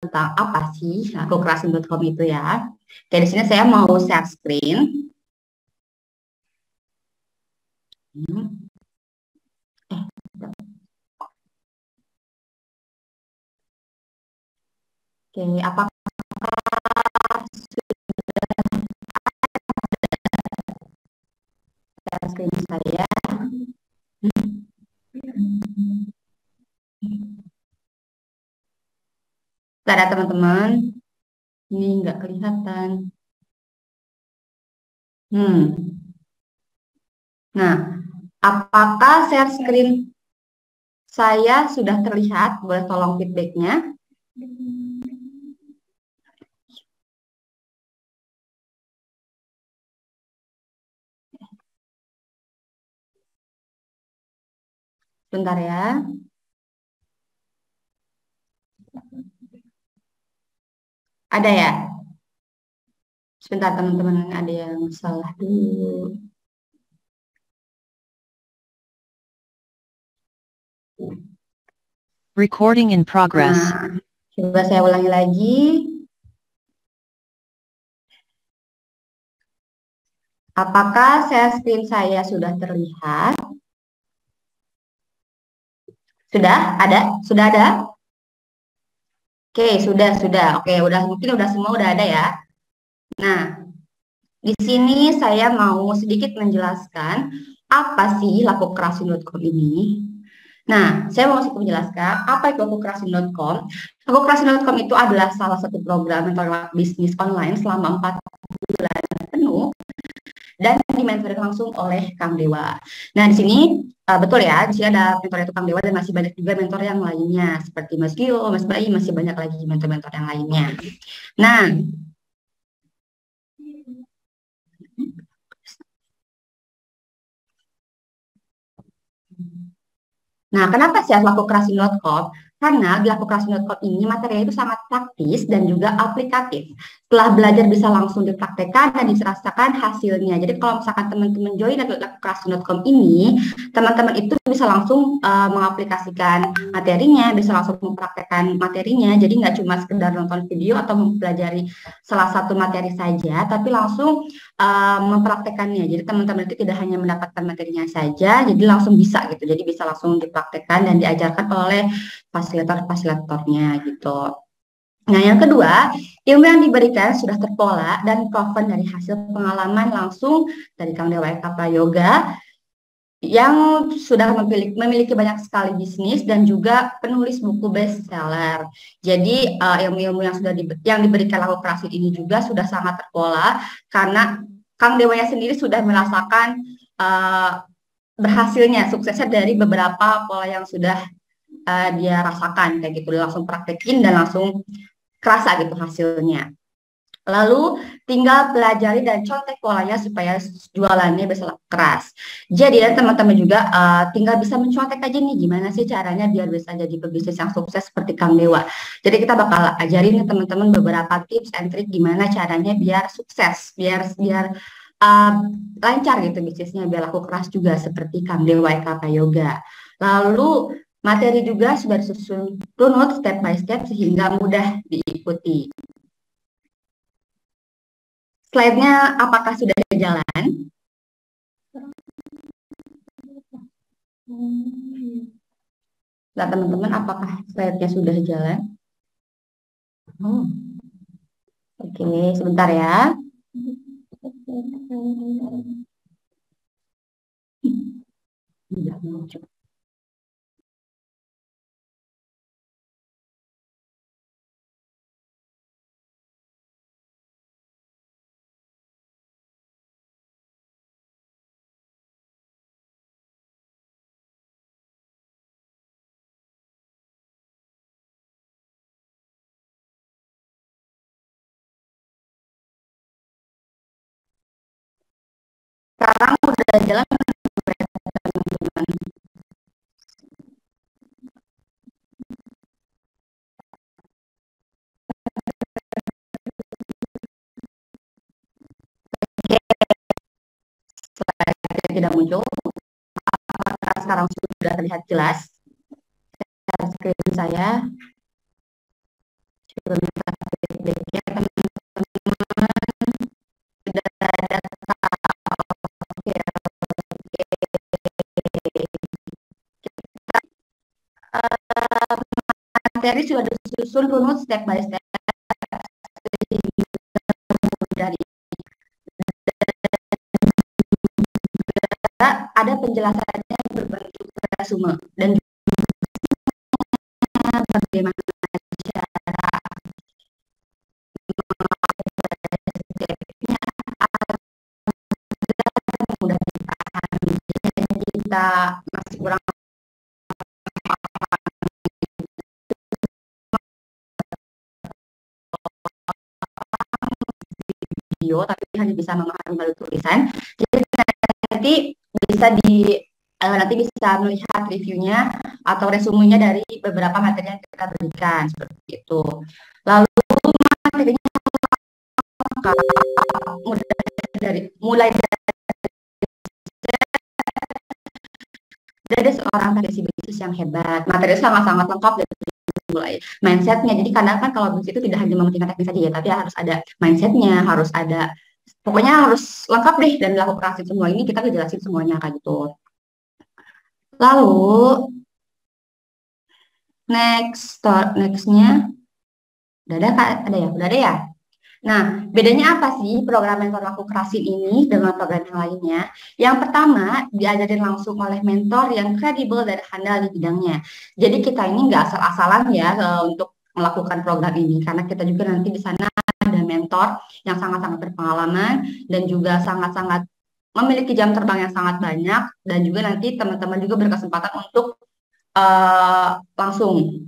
tentang apa sih lakokrasin.com itu ya. Oke, di sini saya mau share screen. Hmm. Oke, apakah share screen saya? Ada teman-teman? Ini nggak kelihatan. Nah, apakah share screen saya sudah terlihat? Boleh tolong feedbacknya? Bentar ya. Ada ya? Sebentar teman-teman, ada yang salah dulu. Recording in progress. Nah, coba saya ulangi lagi. Apakah share screen saya sudah terlihat? Sudah ada? Sudah ada? Oke, sudah. Oke, mungkin udah semua udah ada ya. Nah, di sini saya mau sedikit menjelaskan apa sih lakokrasin.com ini. Nah, saya mau sedikit menjelaskan apa itu lakokrasin.com. Lakokrasin.com itu adalah salah satu program mentor bisnis online selama 4 bulan penuh dan dimentori langsung oleh Kang Dewa. Nah, di sini betul ya, di sini ada mentor itu Kang Dewa dan masih banyak juga mentor yang lainnya seperti Mas Gio, Mas Bayi, masih banyak lagi mentor-mentor yang lainnya. Nah, kenapa sih harus lakokrasin.com? Karena di lakokrasin.com ini materinya itu sangat praktis dan juga aplikatif. Setelah belajar bisa langsung dipraktekkan dan dirasakan hasilnya. Jadi kalau misalkan teman-teman join lakokrasin.com ini, teman-teman itu bisa langsung mengaplikasikan materinya, bisa langsung mempraktekkan materinya. Jadi nggak cuma sekedar nonton video atau mempelajari salah satu materi saja, tapi langsung mempraktekannya. Jadi teman-teman itu tidak hanya mendapatkan materinya saja, jadi langsung bisa gitu. Jadi bisa langsung dipraktekkan dan diajarkan oleh fasilitator-fasilitatornya gitu. Nah, yang kedua, ilmu yang diberikan sudah terpola dan proven dari hasil pengalaman langsung dari Kang Dewa Eka Prayoga yang sudah memiliki banyak sekali bisnis dan juga penulis buku bestseller. Jadi ilmu-ilmu yang diberikan lakokrasin ini juga sudah sangat terpola karena Kang Dewanya sendiri sudah merasakan berhasilnya, suksesnya dari beberapa pola yang sudah dia rasakan kayak gitu, dia langsung praktekin dan langsung kerasa gitu hasilnya. Lalu tinggal pelajari dan contek polanya supaya jualannya bisa keras. Jadi ya teman-teman juga tinggal bisa mencontek aja nih gimana sih caranya biar bisa jadi pebisnis yang sukses seperti Kang Dewa. Jadi kita bakal ajarin nih teman-teman beberapa tips and trik gimana caranya biar sukses, biar biar uh, lancar gitu bisnisnya, biar laku keras juga seperti Kang Dewa Eka Yoga. Lalu materi juga sudah disusun runut step by step sehingga mudah diikuti. Slide-nya apakah sudah jalan? Nah, teman-teman, apakah slide-nya sudah jalan? Oh, oke, sebentar ya. Tidak muncul. Sekarang udah jalan, teman-teman. Oke, slide-nya tidak muncul. Apakah sekarang sudah terlihat jelas screen saya? feedbacknya teman-teman sudah ada. Oke, materi sudah disusun runut step by step dari ada penjelasannya berbentuk resume dan bagaimana cara stepnya mudah dipahami. Jadi kita masih kurang video, tapi hanya bisa memahami melalui tulisan. Jadi nanti bisa nanti bisa melihat reviewnya atau resumenya dari beberapa materi yang kita berikan seperti itu. Lalu materinya mulai dari seorang teknisi bisnis yang hebat. Materi sangat-sangat lengkap dari mulai mindsetnya. Jadi kadang kan kalau bisnis itu tidak hanya mementingkan teknis saja ya, tapi harus ada mindsetnya, harus ada, pokoknya harus lengkap deh, dan dilakukan semua ini kita ngejelasin semuanya kayak gitu. Lalu nextnya udah ada Kak? Ada ya? Udah ada ya? Nah, bedanya apa sih program mentor Laku Kerasin ini dengan program yang lainnya? Yang pertama, diajarin langsung oleh mentor yang kredibel dan handal di bidangnya. Jadi kita ini nggak asal-asalan ya untuk melakukan program ini, karena kita juga nanti di sana ada mentor yang sangat-sangat berpengalaman dan juga sangat-sangat memiliki jam terbang yang sangat banyak, dan juga nanti teman-teman juga berkesempatan untuk langsung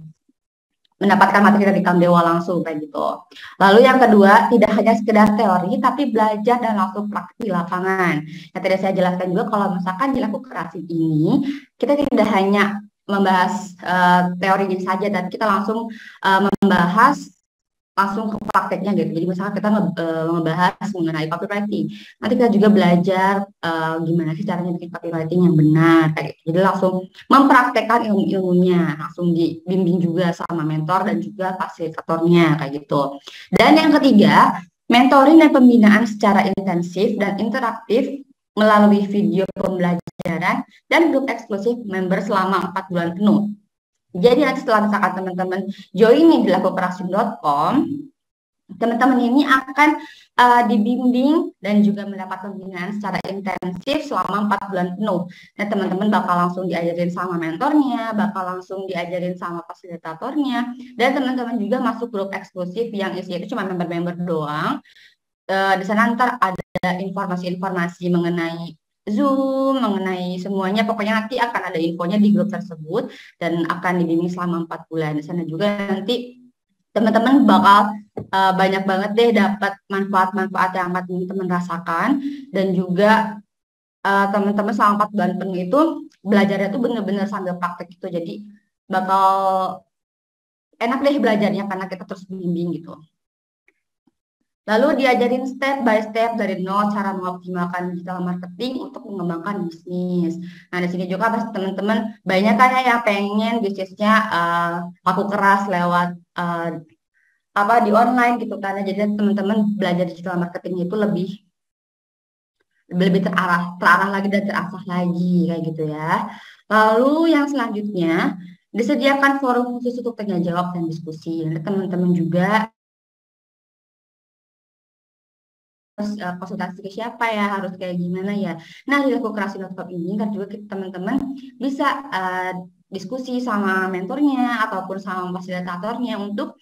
mendapatkan materi dari Kang Dewa langsung kayak gitu. Lalu yang kedua, tidak hanya sekedar teori, tapi belajar dan langsung praktik di lapangan. Yang tadi saya jelaskan juga, kalau misalkan di Laku Kerasin ini, kita tidak hanya membahas teorinya saja, dan kita langsung membahas langsung ke prakteknya gitu. Jadi misalnya kita ngebahas mengenai copywriting, nanti kita juga belajar gimana sih caranya bikin copywriting yang benar kayak gitu. Jadi langsung mempraktekkan ilmu-ilmunya, langsung dibimbing juga sama mentor dan juga fasilitatornya kayak gitu. Dan yang ketiga, mentoring dan pembinaan secara intensif dan interaktif melalui video pembelajaran dan grup eksklusif member selama 4 bulan penuh. Jadi nanti setelah misalkan teman-teman join di lakuoperasi.com, teman-teman ini akan dibimbing dan juga mendapat pembinaan secara intensif selama 4 bulan penuh. Dan teman-teman bakal langsung diajarin sama mentornya, bakal langsung diajarin sama fasilitatornya, dan teman-teman juga masuk grup eksklusif yang isinya itu cuma member-member doang. Di sana ntar ada informasi-informasi mengenai Zoom, mengenai semuanya, pokoknya nanti akan ada infonya di grup tersebut dan akan dibimbing selama 4 bulan. Di sana juga nanti teman-teman bakal banyak banget deh dapat manfaat-manfaat yang akan teman-teman rasakan, dan juga teman-teman selama 4 bulan penuh itu belajarnya tuh bener-bener sambil praktek gitu. Jadi bakal enak deh belajarnya karena kita terus bimbing gitu. Lalu diajarin step by step dari nol cara mengoptimalkan digital marketing untuk mengembangkan bisnis. Nah, di sini juga pasti teman-teman banyak kan yang pengen bisnisnya laku keras lewat di online gitu, karena jadi teman-teman belajar digital marketing itu lebih lebih terarah lagi dan terasah lagi kayak gitu ya. Lalu yang selanjutnya, disediakan forum khusus untuk tanya jawab dan diskusi. Nanti teman-teman juga harus konsultasi ke siapa ya, harus kayak gimana ya. Nah, di lakukerasi.com ini kan juga teman-teman bisa diskusi sama mentornya ataupun sama fasilitatornya untuk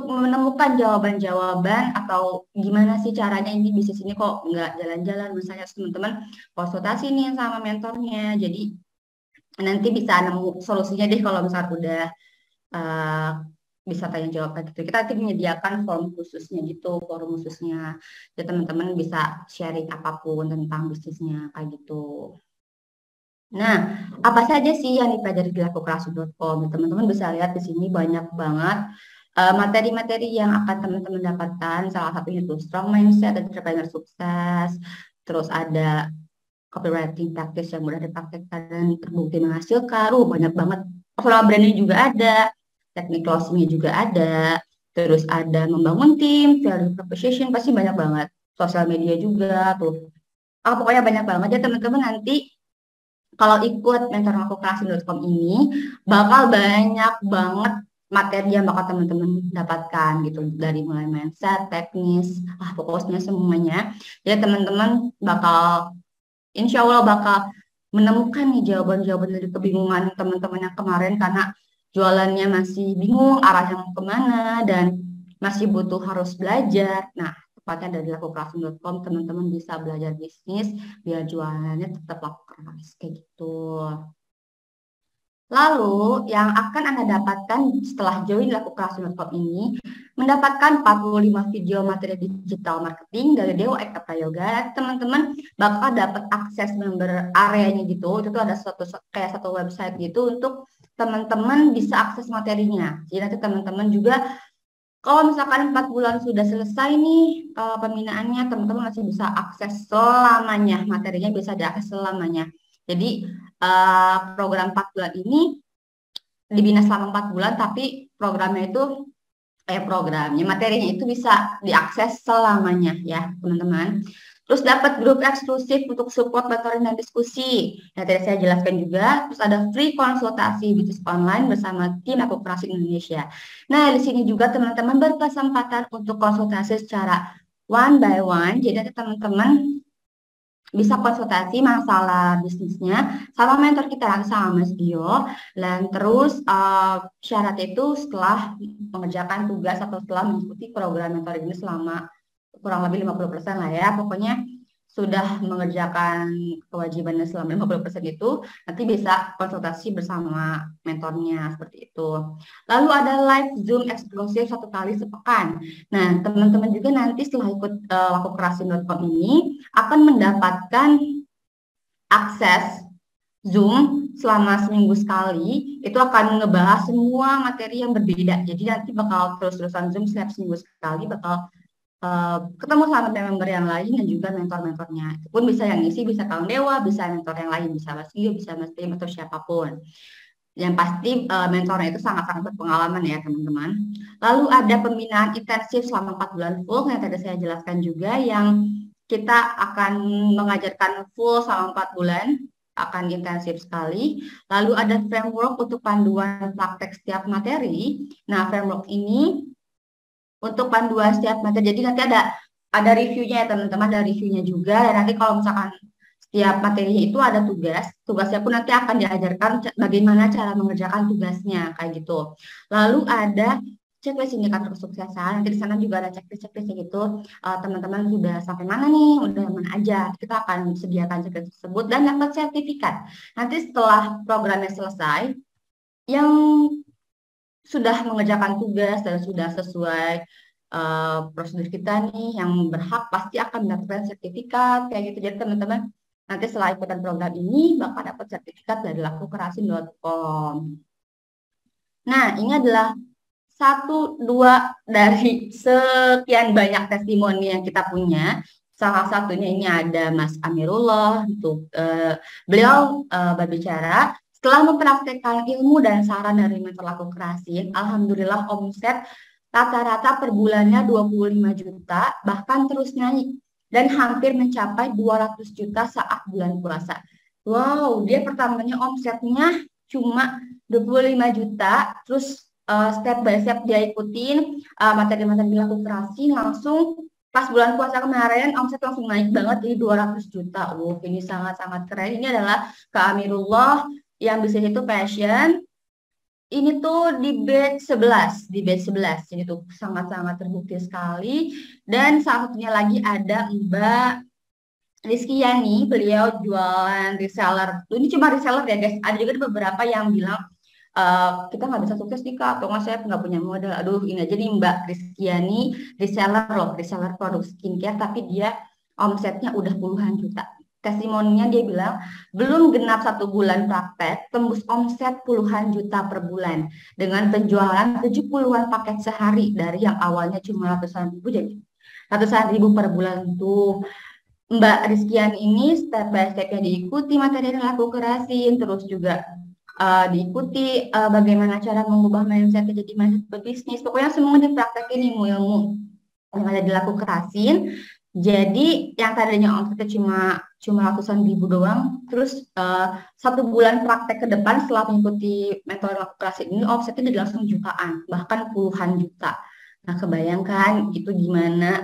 menemukan jawaban-jawaban atau gimana sih caranya ini bisnis ini kok nggak jalan-jalan, misalnya teman-teman konsultasi nih sama mentornya. Jadi nanti bisa nemu solusinya deh kalau misalnya udah uh, bisa tanya jawab kayak gitu. Kita nanti menyediakan forum khususnya gitu, forum khususnya. Jadi teman-teman bisa sharing apapun tentang bisnisnya kayak gitu. Nah, apa saja sih yang dipelajari di lakukerasi.com? Teman-teman bisa lihat di sini banyak banget materi-materi yang akan teman-teman dapatkan. Salah satunya itu strong mindset, entrepreneur sukses. Terus ada copywriting practice yang mudah dipraktekkan dan terbukti menghasilkan. Banyak banget. Personal branding juga ada. teknik closingnya juga ada, terus ada membangun tim, value proposition, pasti banyak banget. Sosial media juga tuh. Pokoknya banyak banget ya teman-teman nanti kalau ikut mentormakokrasi.com ini bakal banyak banget materi yang bakal teman-teman dapatkan gitu dari mulai mindset, teknis, pokoknya semuanya. Jadi teman-teman bakal insya Allah bakal menemukan nih jawaban-jawaban dari kebingungan teman-teman yang kemarin karena jualannya masih bingung arahnya mau kemana dan masih butuh harus belajar. Nah, tepatnya dari lakukelas.com teman-teman bisa belajar bisnis biar jualannya tetap laku keras kayak gitu. Lalu, yang akan Anda dapatkan setelah join lakukelas.com ini, mendapatkan 45 video materi digital marketing dari Dewa Eka Prayoga. Teman-teman bakal dapat akses member areanya gitu. Itu tuh ada kayak satu website gitu untuk teman-teman bisa akses materinya. Jadi nanti teman-teman juga, kalau misalkan 4 bulan sudah selesai nih pembinaannya, teman-teman masih bisa akses selamanya. Materinya bisa diakses selamanya. Jadi program 4 bulan ini dibina selama 4 bulan, tapi programnya itu materinya itu bisa diakses selamanya ya teman-teman. Terus dapat grup eksklusif untuk support mentoring dan diskusi. Yang tadi saya jelaskan juga. Terus ada free konsultasi bisnis online bersama tim Akuprasi Indonesia. Nah, di sini juga teman-teman berkesempatan untuk konsultasi secara one by one. Jadi nanti teman-teman bisa konsultasi masalah bisnisnya sama mentor kita sama Mas Gio. Dan terus syarat itu setelah mengerjakan tugas atau setelah mengikuti program mentoring ini selama kurang lebih 50% lah ya. Pokoknya sudah mengerjakan kewajibannya selama 50% itu, nanti bisa konsultasi bersama mentornya seperti itu. Lalu ada live Zoom eksklusif 1 kali sepekan. Nah, teman-teman juga nanti setelah ikut lakukerasi.com ini akan mendapatkan akses Zoom selama seminggu sekali. Itu akan ngebahas semua materi yang berbeda. Jadi nanti bakal terus-terusan Zoom setiap seminggu sekali, bakal ketemu sama member yang lain dan juga mentor-mentornya. Itu pun bisa yang isi, bisa kawan dewa, bisa mentor yang lain, bisa Mas Gio, bisa Mas Tim, atau siapapun. Yang pasti mentornya itu sangat-sangat berpengalaman ya teman-teman. Lalu ada pembinaan intensif selama 4 bulan full yang tadi saya jelaskan juga, yang kita akan mengajarkan full selama 4 bulan, akan intensif sekali. Lalu ada framework untuk panduan praktek setiap materi. Nah, framework ini untuk panduan setiap materi. Jadi nanti ada reviewnya ya teman-teman, ada reviewnya juga. Dan nanti kalau misalkan setiap materinya itu ada tugasnya pun nanti akan diajarkan bagaimana cara mengerjakan tugasnya kayak gitu. Lalu ada checklist indikator kesuksesan. Nanti di sana juga ada checklist gitu. Teman-teman sudah sampai mana nih, udah mana aja. Kita akan sediakan checklist tersebut dan dapat sertifikat. Nanti setelah programnya selesai, yang sudah mengerjakan tugas dan sudah sesuai prosedur kita nih yang berhak pasti akan mendapatkan sertifikat kayak gitu. Jadi teman-teman nanti setelah ikutan program ini bakal dapat sertifikat dari lakukerasin.com. Nah, ini adalah 1-2 dari sekian banyak testimoni yang kita punya. Salah satunya ini ada Mas Amirullah, untuk beliau berbicara setelah mempraktekkan ilmu dan saran dari mentor Lakukerasin, alhamdulillah omset rata-rata per bulannya 25 juta, bahkan terus naik dan hampir mencapai 200 juta saat bulan puasa. Wow, dia pertamanya omsetnya cuma 25 juta, terus step by step dia ikutin materi-materi Lakukerasin, langsung pas bulan puasa kemarin omset langsung naik banget jadi 200 juta. Ini sangat-sangat keren. Ini adalah Kak Amirullah yang bisnis itu passion. Ini tuh di batch 11, Ini tuh sangat-sangat terbukti sekali. Dan salah satunya lagi ada Mbak Rizky Yani, beliau jualan reseller. Ini cuma reseller ya guys. Ada juga beberapa yang bilang kita nggak bisa sukses nih Kak, atau nggak saya nggak punya modal. Aduh, ini aja nih Mbak Rizky Yani, reseller loh, reseller produk skincare, tapi dia omsetnya udah puluhan juta. Testimoninya dia bilang, belum genap 1 bulan praktek, tembus omset puluhan juta per bulan. Dengan penjualan 70-an paket sehari, dari yang awalnya cuma ratusan ribu, jadi ratusan ribu per bulan tuh. Mbak Rizkian ini step by step-nya diikuti materi yang Lakukerasin, terus juga diikuti bagaimana cara mengubah mindset jadi mindset berbisnis. Pokoknya semua dipraktekin ilmu-ilmu yang ada dilaku kerasin. Jadi yang tadinya omsetnya cuma ratusan ribu doang, terus 1 bulan praktek ke depan setelah mengikuti metode laku kerasin ini omsetnya jadi langsung jutaan, bahkan puluhan juta. Nah, kebayangkan itu gimana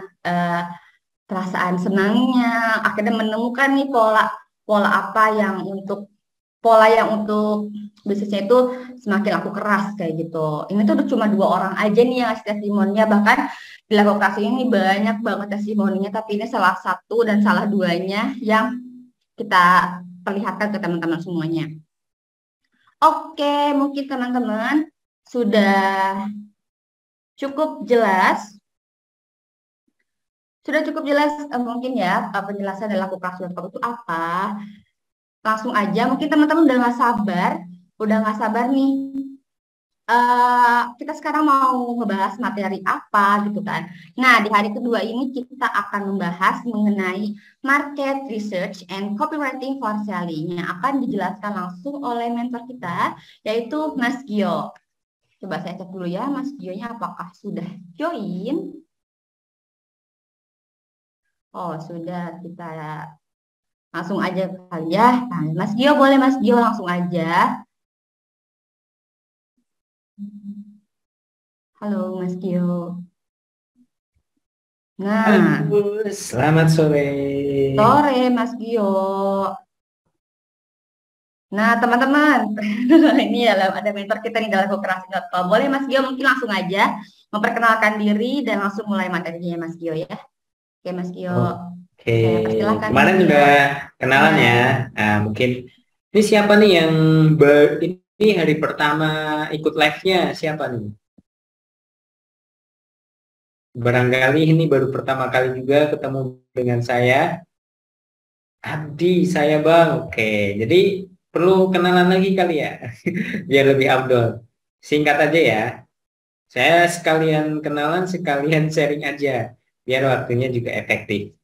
perasaan senangnya, akhirnya menemukan nih pola pola apa yang untuk pola yang untuk bisnisnya itu semakin laku keras kayak gitu. Ini tuh udah cuma 2 orang aja nih yang ngasih testimoninya, bahkan di laku keras ini banyak banget testimoninya, tapi ini salah satu dan salah duanya yang kita perlihatkan ke teman-teman semuanya. Oke, mungkin teman-teman sudah cukup jelas. Sudah cukup jelas mungkin ya penjelasan dari laku keras itu apa. Langsung aja, mungkin teman-teman udah nggak sabar nih. Kita sekarang mau ngebahas materi apa gitu kan. Nah, di hari kedua ini kita akan membahas mengenai market research and copywriting for selling yang akan dijelaskan langsung oleh mentor kita, yaitu Mas Gio. Coba saya cek dulu ya, Mas Gio-nya apakah sudah join? Oh, sudah, kita langsung aja kali ya. Nah, Mas Gio boleh Mas Gio langsung aja. Halo Mas Gio. Nah, Halo, selamat sore. sore Mas Gio. Nah, teman-teman, ini ada mentor kita nih dalam Koperasi.com. Boleh Mas Gio mungkin langsung aja memperkenalkan diri dan langsung mulai materinya Mas Gio ya. Oke Mas Gio, Oke, saya persilahkan Mas kemarin Gio. udah kenalan Ya. ya. Nah, mungkin ini siapa nih yang ini hari pertama ikut live-nya siapa nih? Barangkali ini baru pertama kali juga ketemu dengan saya. Abdi, saya Bang. Oke, jadi perlu kenalan lagi kali ya, biar lebih afdol. Singkat aja ya. Saya sekalian kenalan, sekalian sharing aja, biar waktunya juga efektif.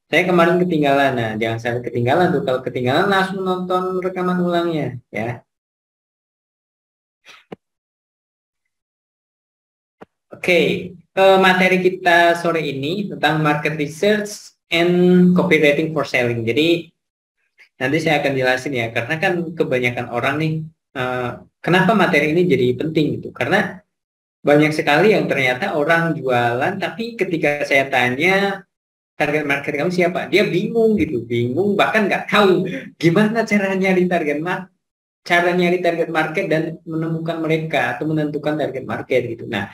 Saya kemarin ketinggalan, nah jangan sampai ketinggalan tuh. Kalau ketinggalan langsung nonton rekaman ulangnya, ya. Oke, materi kita sore ini tentang market research and copywriting for selling. Jadi nanti saya akan jelasin ya, karena kan kebanyakan orang nih, eh, kenapa materi ini jadi penting gitu? Karena banyak sekali yang ternyata orang jualan, tapi ketika saya tanya target market kamu siapa? Dia bingung gitu, bingung bahkan nggak tahu gimana cara nyari target market dan menemukan mereka atau menentukan target market gitu. Nah,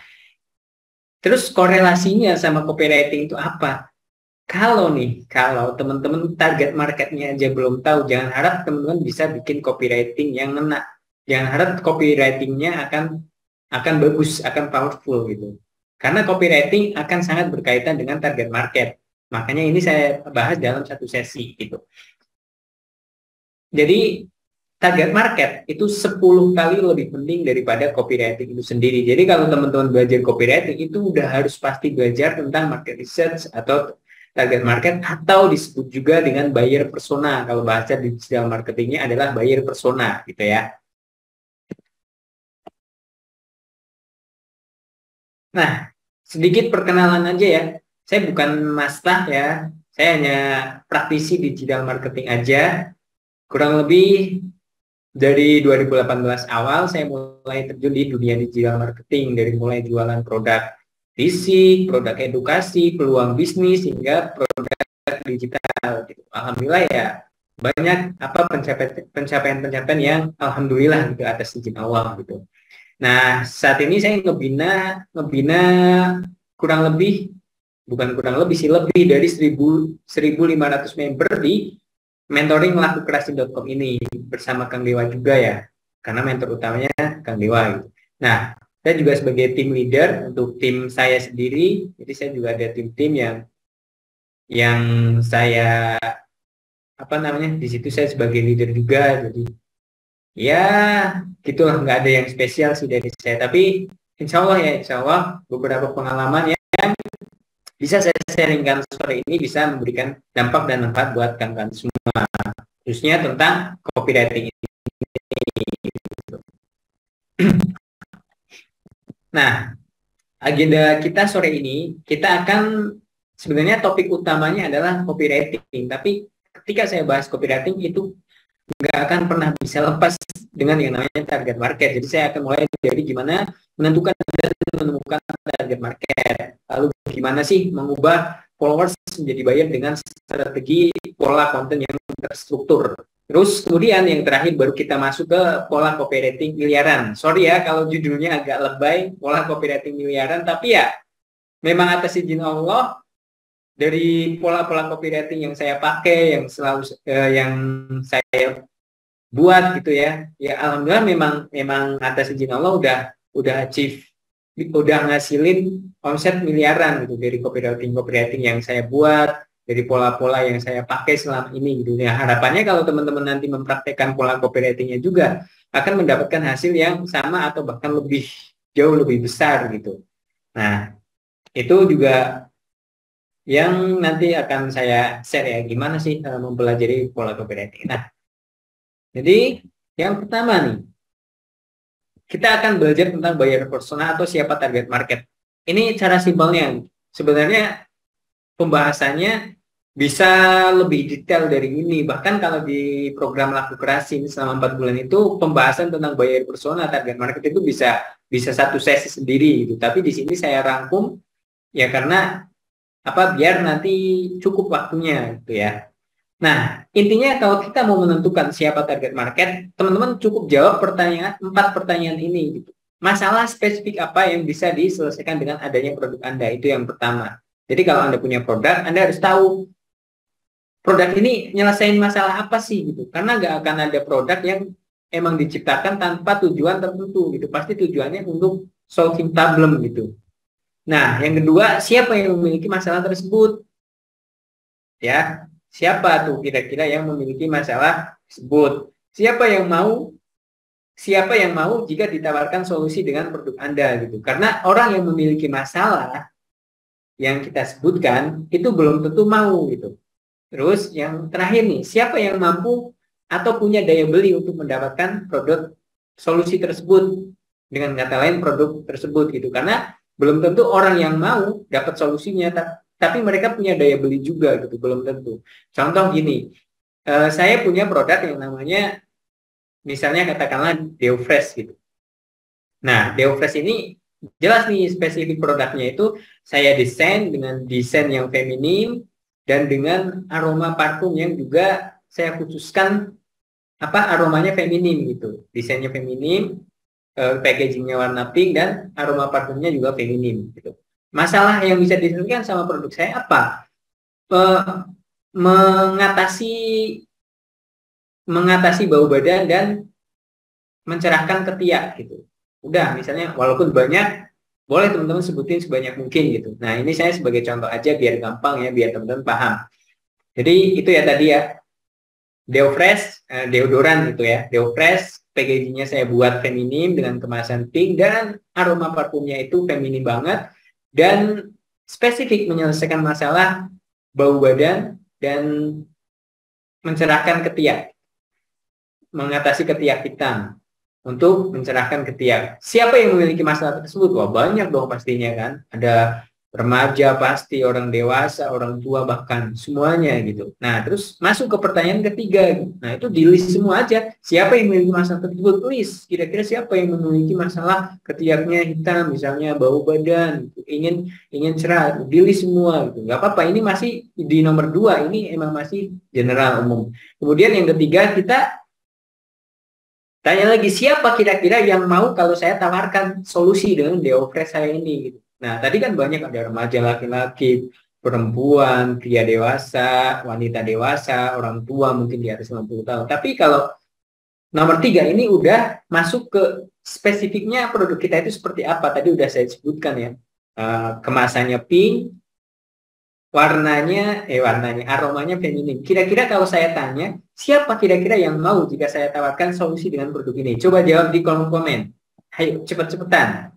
terus korelasinya sama copywriting itu apa? Kalau teman-teman target marketnya aja belum tahu, jangan harap teman-teman bisa bikin copywriting yang ngena. Jangan harap copywritingnya akan bagus, akan powerful gitu. Karena copywriting akan sangat berkaitan dengan target market. Makanya ini saya bahas dalam satu sesi gitu. Jadi target market itu 10 kali lebih penting daripada copywriting itu sendiri. Jadi kalau teman-teman belajar copywriting itu udah harus pasti belajar tentang market research atau target market, atau disebut juga dengan buyer persona. Kalau bahasa digital marketingnya adalah buyer persona gitu ya. Nah, sedikit perkenalan aja ya. Saya bukan master ya. Saya hanya praktisi digital marketing aja. Kurang lebih dari 2018 awal saya mulai terjun di dunia digital marketing, dari mulai jualan produk fisik, produk edukasi, peluang bisnis hingga produk digital gitu. Alhamdulillah ya, banyak apa pencapaian-pencapaian yang alhamdulillah gitu atas izin Allah gitu. Nah, saat ini saya ngebina ngebina kurang lebih, bukan kurang lebih sih, lebih dari 1.500 member di mentoringlakukerasi.com ini bersama Kang Dewa juga ya, karena mentor utamanya Kang Dewa gitu. Nah, saya juga sebagai tim leader untuk tim saya sendiri, jadi saya juga ada tim-tim yang saya apa namanya di situ saya sebagai leader juga. Jadi ya gitulah, nggak ada yang spesial sih dari saya, tapi insya Allah beberapa pengalaman yang bisa saya sharingkan sore ini bisa memberikan dampak dan manfaat buat kalian semua, khususnya tentang copywriting ini. Nah, agenda kita sore ini, kita akan sebenarnya topik utamanya adalah copywriting. Tapi ketika saya bahas copywriting itu nggak akan pernah bisa lepas dengan yang namanya target market. Jadi saya akan mulai dari gimana menentukan dan menemukan target market. Lalu gimana sih mengubah followers menjadi buyer dengan strategi pola konten yang terstruktur. Terus kemudian yang terakhir baru kita masuk ke pola copywriting miliaran. Sorry ya kalau judulnya agak lebay, pola copywriting miliaran, tapi ya memang atas izin Allah dari pola-pola copywriting yang saya pakai, yang selalu yang saya buat gitu ya. Ya alhamdulillah memang atas izin Allah udah achieve, udah ngasilin omset miliaran gitu dari copywriting yang saya buat, dari pola-pola yang saya pakai selama ini gitu. Ya, harapannya kalau teman-teman nanti mempraktekkan pola copywritingnya juga akan mendapatkan hasil yang sama atau bahkan jauh lebih besar gitu. Nah, itu juga yang nanti akan saya share ya, gimana sih mempelajari pola copywriting. Nah, jadi yang pertama nih, kita akan belajar tentang buyer persona atau siapa target market. Ini cara simpelnya. Sebenarnya pembahasannya bisa lebih detail dari ini. Bahkan kalau di program Laku Keras ini selama 4 bulan itu pembahasan tentang buyer persona target market itu bisa satu sesi sendiri gitu. Tapi di sini saya rangkum ya karena biar nanti cukup waktunya gitu ya. Nah, intinya kalau kita mau menentukan siapa target market, teman-teman cukup jawab 4 pertanyaan ini gitu. Masalah spesifik apa yang bisa diselesaikan dengan adanya produk Anda, itu yang pertama. Jadi kalau Anda punya produk, Anda harus tahu produk ini nyelesain masalah apa sih gitu. Karena nggak akan ada produk yang emang diciptakan tanpa tujuan tertentu gitu. Pasti tujuannya untuk solving problem gitu. Nah, yang kedua, siapa yang memiliki masalah tersebut? Ya, siapa tuh kira-kira yang memiliki masalah tersebut? Siapa yang mau jika ditawarkan solusi dengan produk Anda gitu. Karena orang yang memiliki masalah yang kita sebutkan itu belum tentu mau gitu. Terus yang terakhir nih, siapa yang mampu atau punya daya beli untuk mendapatkan produk solusi tersebut, dengan kata lain produk tersebut gitu. Karena belum tentu orang yang mau dapat solusinya, tapi mereka punya daya beli juga gitu, belum tentu. Contoh gini, saya punya produk yang namanya misalnya katakanlah Deofresh gitu. Nah, Deofresh ini jelas nih spesifik produknya itu saya desain dengan desain yang feminim dan dengan aroma parfum yang juga saya khususkan aromanya feminim gitu. Desainnya feminim, packagingnya warna pink dan aroma parfumnya juga feminim gitu. Masalah yang bisa diselesaikan sama produk saya apa? Mengatasi bau badan dan mencerahkan ketiak gitu. Udah, misalnya walaupun banyak, boleh teman-teman sebutin sebanyak mungkin gitu. Nah, ini saya sebagai contoh aja biar gampang ya, biar teman-teman paham. Jadi itu ya tadi ya, Deofresh, deodoran gitu ya. Deofresh, packagingnya saya buat feminim dengan kemasan pink dan aroma parfumnya itu feminim banget dan spesifik menyelesaikan masalah bau badan dan mencerahkan ketiak, mengatasi ketiak hitam untuk mencerahkan ketiak. Siapa yang memiliki masalah tersebut? Wah, banyak dong pastinya kan. Ada remaja pasti, orang dewasa, orang tua bahkan semuanya gitu. Nah, terus masuk ke pertanyaan ketiga. Nah, itu di list semua aja. Siapa yang memiliki masalah tersebut? List. Kira-kira siapa yang memiliki masalah ketiaknya hitam, misalnya bau badan, ingin cerah, di list semua gitu. Nggak apa-apa, ini masih di nomor 2, ini emang masih general umum. Kemudian yang ketiga, kita tanya lagi, siapa kira-kira yang mau kalau saya tawarkan solusi dengan Deofresh saya ini gitu. Nah, tadi kan banyak ada remaja, laki-laki, perempuan, pria dewasa, wanita dewasa, orang tua mungkin di atas 60 tahun. Tapi kalau nomor 3 ini udah masuk ke spesifiknya produk kita itu seperti apa. Tadi udah saya sebutkan ya. Kemasannya pink, aromanya feminim. Kira-kira kalau saya tanya, siapa kira-kira yang mau jika saya tawarkan solusi dengan produk ini? Coba jawab di kolom komen. Ayo, cepet-cepetan.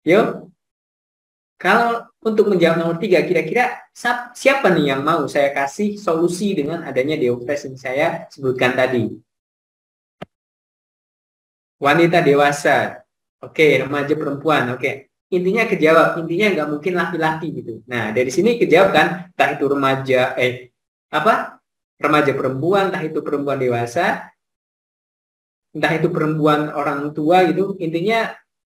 Yuk. Kalau untuk menjawab nomor 3, kira-kira siapa nih yang mau saya kasih solusi dengan adanya Deofresh yang saya sebutkan tadi? wanita dewasa, oke, remaja perempuan, oke. Intinya kejawab, intinya nggak mungkin laki-laki gitu. Nah, dari sini kejawab kan, entah itu remaja perempuan, entah itu perempuan dewasa, entah itu perempuan orang tua gitu, intinya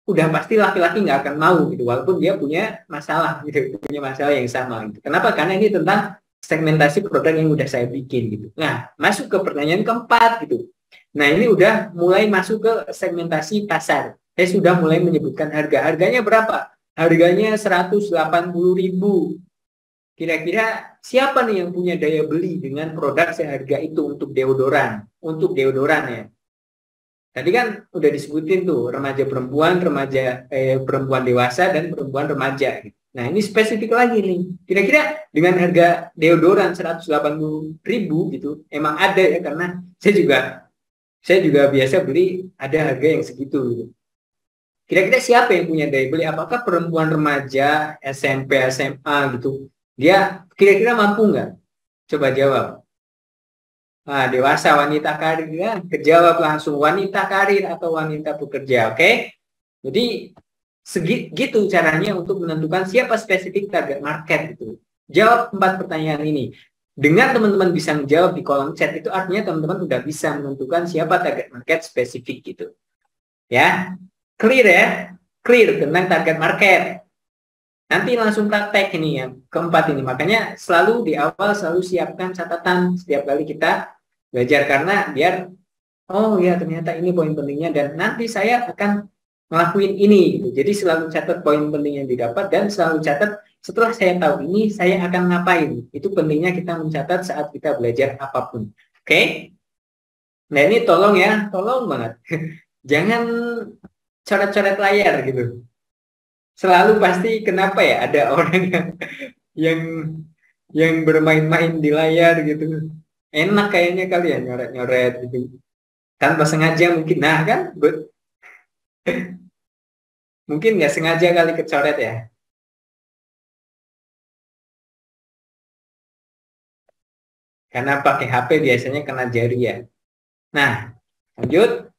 udah pasti laki-laki nggak akan mau gitu, walaupun dia punya masalah gitu, punya masalah yang sama gitu. Kenapa? Karena ini tentang segmentasi produk yang udah saya bikin gitu. Nah, masuk ke pertanyaan keempat gitu. Nah, ini udah mulai masuk ke segmentasi pasar. Saya sudah mulai menyebutkan harga. Harganya berapa? Harganya 180.000. Kira-kira siapa nih yang punya daya beli dengan produk seharga itu untuk deodoran? Untuk deodoran ya. Tadi kan udah disebutin tuh remaja perempuan, perempuan dewasa dan perempuan remaja gitu. Nah, ini spesifik lagi nih. Kira-kira dengan harga deodoran 180.000 gitu, emang ada ya, karena saya juga biasa beli ada harga yang segitu gitu. Kira-kira siapa yang punya daya beli? Apakah perempuan remaja, SMP, SMA gitu? Dia kira-kira mampu nggak? Coba jawab. Nah, dewasa, wanita karir, ya, kejawab langsung wanita karir atau wanita bekerja, oke? Jadi segitu caranya untuk menentukan siapa spesifik target market itu. Jawab 4 pertanyaan ini. Dengan teman-teman bisa menjawab di kolom chat itu artinya teman-teman udah bisa menentukan siapa target market spesifik gitu. Ya, clear ya? Clear tentang target market. Nanti langsung praktek ini yang keempat ini. Makanya selalu di awal selalu siapkan catatan setiap kali kita belajar, karena biar oh ya ternyata ini poin pentingnya dan nanti saya akan ngelakuin ini gitu. Jadi selalu catat poin penting yang didapat dan selalu catat setelah saya tahu ini saya akan ngapain. Itu pentingnya kita mencatat saat kita belajar apapun. Oke? Nah, ini tolong ya, tolong banget. Jangan coret-coret layar gitu. Selalu pasti kenapa ya ada orang yang yang bermain-main di layar gitu. Enak kayaknya kali ya nyoret-nyoret gitu. Tanpa sengaja mungkin. Nah kan, mungkin nggak sengaja kali kecoret ya. Karena pakai HP biasanya kena jari ya. Nah, lanjut.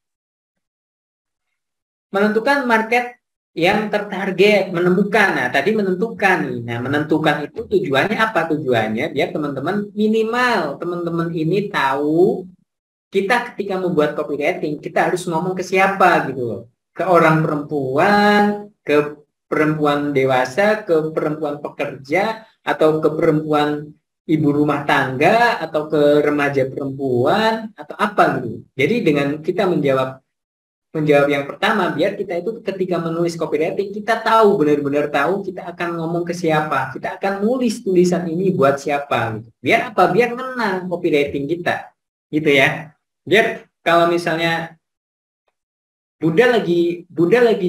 Menentukan market yang tertarget, menemukan. Nah, tadi menentukan nih. Nah, menentukan itu tujuannya apa? Tujuannya biar teman-teman minimal teman-teman ini tahu kita ketika membuat copywriting, kita harus ngomong ke siapa gitu loh. Ke orang perempuan, ke perempuan dewasa, ke perempuan pekerja, atau ke perempuan ibu rumah tangga, atau ke remaja perempuan, atau apa gitu. Jadi dengan kita menjawab yang pertama, biar kita itu ketika menulis copywriting, kita tahu, benar-benar tahu kita akan ngomong ke siapa, kita akan nulis tulisan ini buat siapa gitu. Biar apa? Biar menang copywriting kita, gitu ya. Biar kalau misalnya Bunda lagi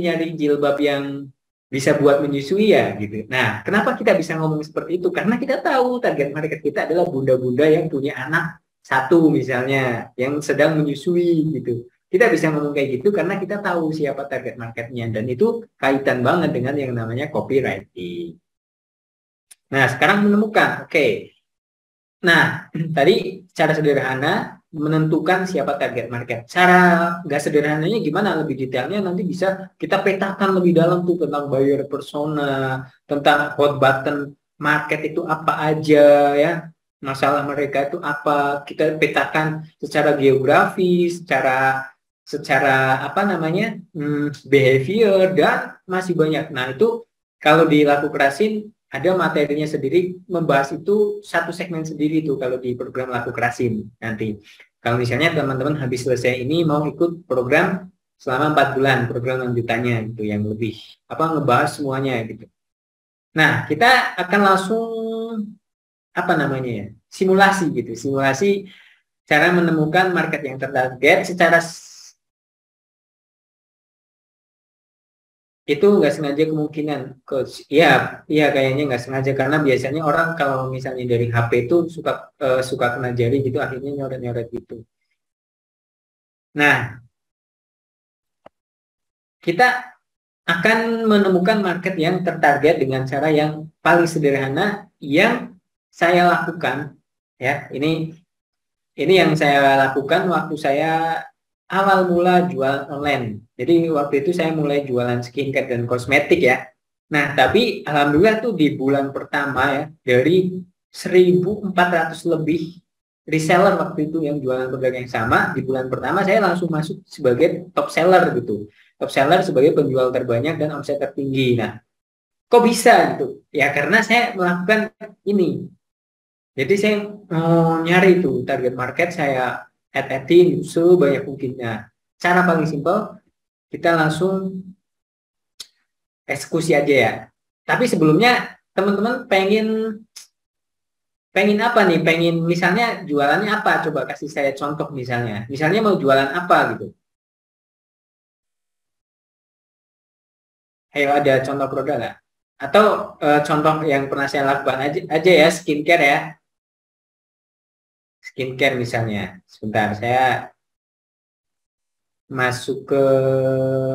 nyari jilbab yang bisa buat menyusui ya gitu. Nah, kenapa kita bisa ngomong seperti itu? Karena kita tahu target market kita adalah bunda-bunda yang punya anak satu misalnya, yang sedang menyusui gitu. Kita bisa ngomong kayak gitu karena kita tahu siapa target marketnya, dan itu kaitan banget dengan yang namanya copywriting. Nah, sekarang menemukan, oke. Nah, tadi cara sederhana menentukan siapa target market. Cara nggak sederhananya gimana? Lebih detailnya nanti bisa kita petakan lebih dalam tuh tentang buyer persona, tentang hot button market itu apa aja ya. Masalah mereka itu apa? Kita petakan secara geografis, secara apa namanya? Behavior dan masih banyak. Nah, itu kalau dilakukan ada materinya sendiri, membahas itu satu segmen sendiri tuh kalau di program Laku Kerasin nanti. Kalau misalnya teman-teman habis selesai ini mau ikut program selama 4 bulan, program lanjutannya gitu yang lebih ngebahas semuanya gitu. Nah, kita akan langsung apa namanya ya? Simulasi gitu. Simulasi cara menemukan market yang tertarget secara itu nggak sengaja kemungkinan coach, ya kayaknya nggak sengaja karena biasanya orang kalau misalnya dari HP itu suka kena jari gitu akhirnya nyoret-nyoret gitu. Nah, kita akan menemukan market yang tertarget dengan cara yang paling sederhana yang saya lakukan ya. Ini yang saya lakukan waktu saya awal mula jualan online. Jadi waktu itu saya mulai jualan skincare dan kosmetik ya. Nah, tapi alhamdulillah tuh di bulan pertama ya, dari 1.400 lebih reseller waktu itu yang jualan produk yang sama, di bulan pertama saya langsung masuk sebagai top seller gitu. Top seller sebagai penjual terbanyak dan omset tertinggi. Nah, kok bisa gitu? Ya karena saya melakukan ini. Jadi saya mau nyari tuh target market, saya add-in sebanyak mungkin. Nah, cara paling simpel kita langsung eksekusi aja ya. Tapi sebelumnya teman-teman pengen pengen apa nih? Pengen misalnya jualannya apa? Coba kasih saya contoh misalnya. Misalnya mau jualan apa gitu. Ayo ada contoh produk nggak? Atau contoh yang pernah saya lakukan aja ya, skincare ya. Skincare misalnya. Sebentar, saya masuk ke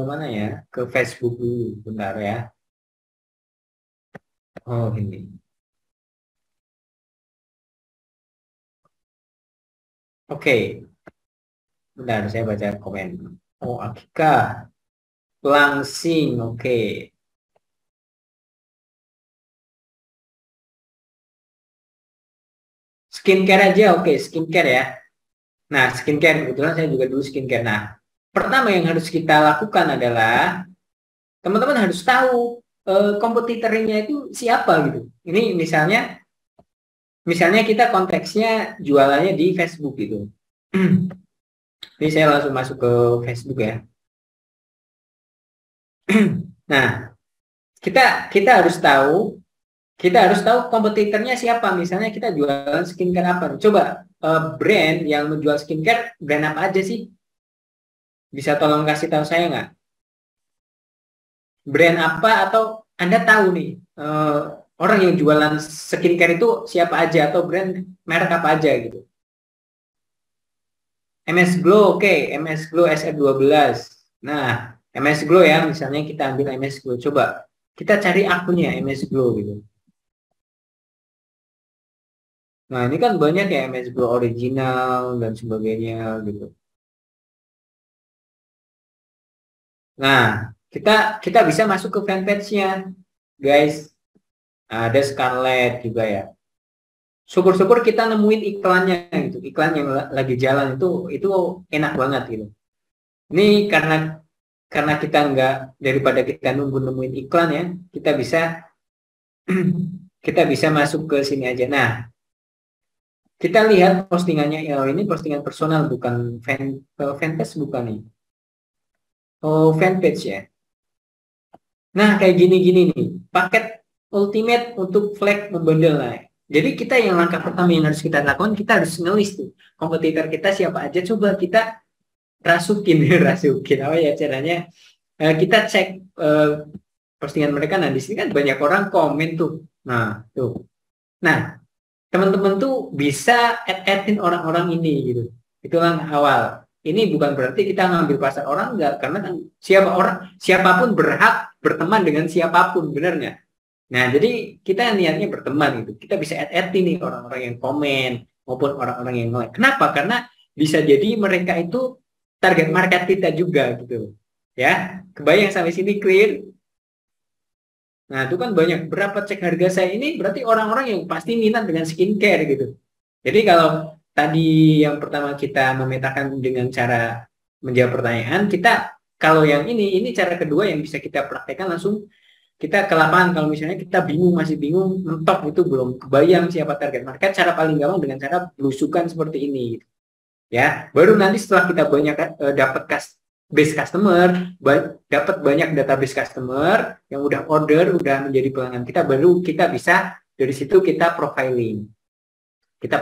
mana ya? Ke Facebook dulu, bentar ya. Oh, ini. Oke, bentar saya baca komen. Oh, Akika, langsing. Oke. Skincare aja, oke, skincare ya. Nah, skincare kebetulan saya juga dulu skincare. Nah, pertama yang harus kita lakukan adalah teman-teman harus tahu kompetitornya itu siapa gitu. Ini misalnya kita konteksnya jualannya di Facebook gitu. Ini saya langsung masuk ke Facebook ya. Nah, kita kita harus tahu kompetitornya siapa. Misalnya kita jualan skincare apa? Coba brand yang menjual skincare brand apa aja sih? Bisa tolong kasih tahu saya nggak? Brand apa atau Anda tahu nih orang yang jualan skincare itu siapa aja atau brand merek apa aja gitu. MS Glow, oke, MS Glow SR12. Nah, MS Glow ya, misalnya kita ambil MS Glow. Coba kita cari akunnya MS Glow gitu. Nah, ini kan banyak ya MS Glow original dan sebagainya gitu. Nah, kita kita bisa masuk ke fanpage-nya, guys. Nah, ada Scarlett juga ya. Syukur-syukur kita nemuin iklannya gitu. Iklan yang lagi jalan itu enak banget gitu. Ini karena kita nggak daripada kita nunggu nemuin iklan ya, kita bisa kita bisa masuk ke sini aja. Nah, kita lihat postingannya. Oh, ini postingan personal bukan fanpage bukan nih. Oh, fanpage ya. Nah, kayak gini-gini nih. Paket ultimate untuk flag membandel lah. Jadi kita yang langkah pertama yang harus kita lakukan, kita harus ngelis tuh kompetitor kita siapa aja. Coba kita rasukin, rasukin. Oh ya caranya kita cek postingan mereka. Nah di sini kan banyak orang komen tuh. Nah tuh. Nah teman-teman tuh bisa add-in orang-orang ini gitu. Itu langkah awal. Ini bukan berarti kita ngambil pasar orang enggak, karena kan siapapun berhak berteman dengan siapapun, benar nggak? Nah, jadi kita niatnya berteman gitu. Kita bisa add ini orang-orang yang komen maupun orang-orang yang like. Kenapa? Karena bisa jadi mereka itu target market kita juga gitu. Ya, kebayang sampai sini clear? Nah, itu kan banyak berapa cek harga saya ini berarti orang-orang yang pasti minat dengan skincare gitu. Jadi kalau tadi yang pertama kita memetakan dengan cara menjawab pertanyaan, kita kalau yang ini cara kedua yang bisa kita praktekkan langsung kita ke lapangan. Kalau misalnya kita bingung, masih bingung, mentok itu belum kebayang siapa target market, cara paling gampang dengan cara belusukan seperti ini ya. Baru nanti setelah kita banyak dapat base customer, dapat banyak database customer yang udah order, udah menjadi pelanggan kita, baru kita bisa dari situ kita profiling. Kita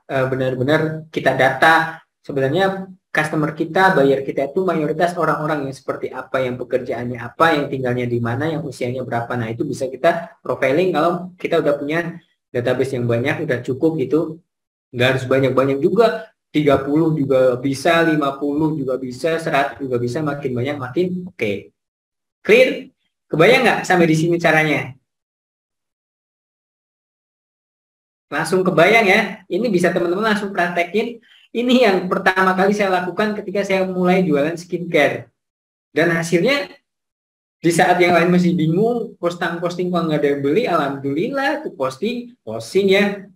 benar-benar kita data sebenarnya customer kita, buyer kita itu mayoritas orang-orang yang seperti apa, yang pekerjaannya apa, yang tinggalnya di mana, yang usianya berapa. Nah, itu bisa kita profiling kalau kita udah punya database yang banyak, udah cukup gitu. Nggak harus banyak-banyak juga, 30 juga bisa, 50 juga bisa, 100 juga bisa, makin banyak makin oke. Clear? Kebayang nggak sampai di sini caranya? Langsung kebayang ya, ini bisa teman-teman langsung praktekin. Ini yang pertama kali saya lakukan ketika saya mulai jualan skincare. Dan hasilnya di saat yang lain masih bingung, posting kok nggak ada yang beli, alhamdulillah aku posting ya,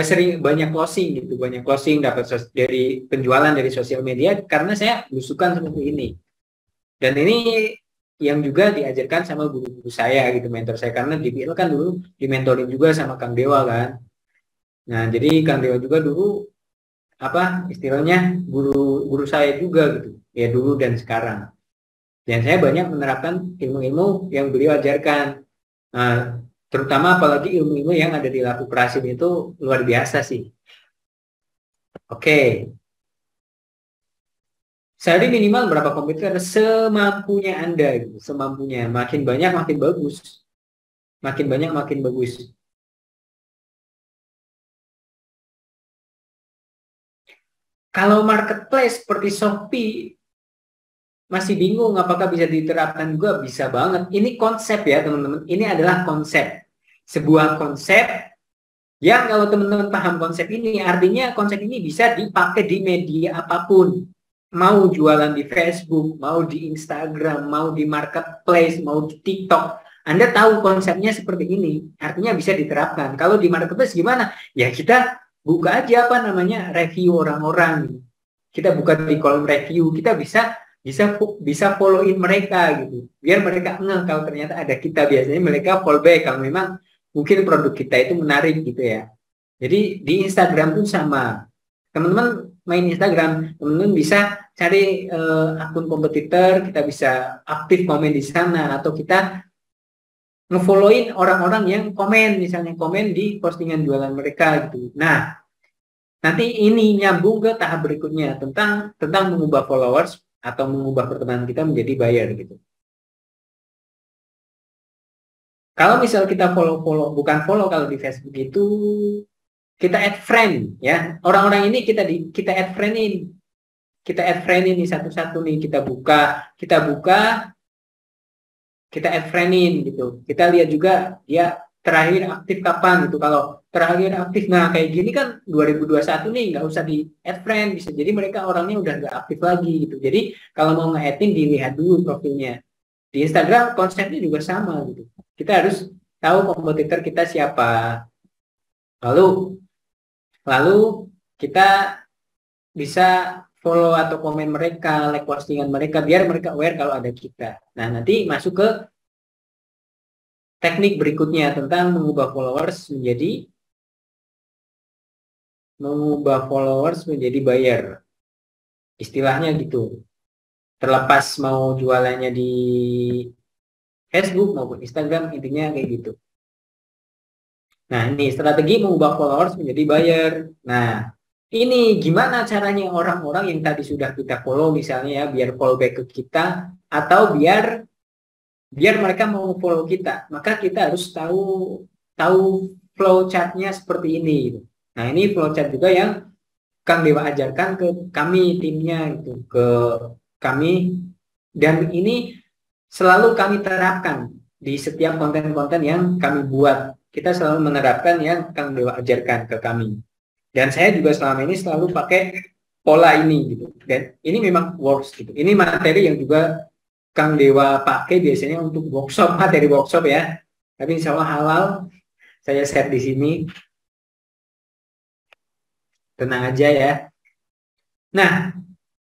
sering banyak closing dapat dari penjualan dari sosial media karena saya belusukan seperti ini. Dan ini yang juga diajarkan sama guru-guru saya gitu, mentor saya, karena di BL kan dulu dimentorin juga sama Kang Dewa kan. Nah, jadi Kang Dewa juga dulu apa istilahnya guru saya juga gitu ya, dulu dan sekarang. Dan saya banyak menerapkan ilmu-ilmu yang beliau ajarkan. Nah, terutama apalagi ilmu-ilmu yang ada di Laku Prasim itu luar biasa sih. Oke. Sehari minimal berapa komputer? Semampunya Anda gitu, semampunya. Makin banyak makin bagus. Makin banyak makin bagus. Kalau marketplace seperti Shopee masih bingung apakah bisa diterapkan juga, bisa banget. Ini konsep ya teman-teman. Ini adalah konsep. Sebuah konsep yang kalau teman-teman paham konsep ini, artinya konsep ini bisa dipakai di media apapun. Mau jualan di Facebook, mau di Instagram, mau di marketplace, mau di TikTok. Anda tahu konsepnya seperti ini, artinya bisa diterapkan. Kalau di marketplace gimana? Ya kita buka aja apa namanya review orang-orang. Kita buka di kolom review, kita bisa follow-in mereka gitu. Biar mereka ngeh kalau ternyata ada kita. Biasanya mereka fallback kalau memang mungkin produk kita itu menarik gitu ya. Jadi di Instagram pun sama. Teman-teman main Instagram, teman-teman bisa cari akun kompetitor, kita bisa aktif komen di sana, atau kita ngefollowin orang-orang yang komen, misalnya komen di postingan jualan mereka gitu. Nah, nanti ini nyambung ke tahap berikutnya tentang mengubah followers atau mengubah pertemanan kita menjadi buyer gitu. Kalau misal kita bukan follow kalau di Facebook itu kita add friend ya. Orang-orang ini kita add friendin. Kita add friendin nih satu-satu nih, kita buka, kita add friendin gitu. Kita lihat juga dia terakhir aktif kapan gitu. Kalau terakhir aktif, nah kayak gini kan 2021 nih, nggak usah di add friend, bisa jadi mereka orangnya udah nggak aktif lagi gitu. Jadi kalau mau nge-add-in dilihat dulu profilnya. Di Instagram konsepnya juga sama gitu. Kita harus tahu kompetitor kita siapa. Lalu kita bisa follow atau komen mereka, like postingan mereka, biar mereka aware kalau ada kita. Nah, nanti masuk ke teknik berikutnya tentang mengubah followers menjadi buyer. Istilahnya gitu. Terlepas mau jualannya di Facebook maupun Instagram, intinya kayak gitu. Nah, ini strategi mengubah followers menjadi buyer. Nah, ini gimana caranya orang-orang yang tadi sudah kita follow misalnya ya, biar follow back ke kita, atau biar mereka mau follow kita. Maka kita harus tahu flow chart-nya seperti ini gitu. Nah, ini flow chart juga yang Kang Dewa ajarkan ke kami timnya gitu, ke kami, dan ini selalu kami terapkan di setiap konten-konten yang kami buat. Kita selalu menerapkan yang Kang Dewa ajarkan ke kami. Dan saya juga selama ini selalu pakai pola ini gitu. Dan ini memang works gitu. Ini materi yang juga Kang Dewa pakai biasanya untuk materi workshop ya. Tapi insya Allah halal, saya share di sini. Tenang aja ya. Nah,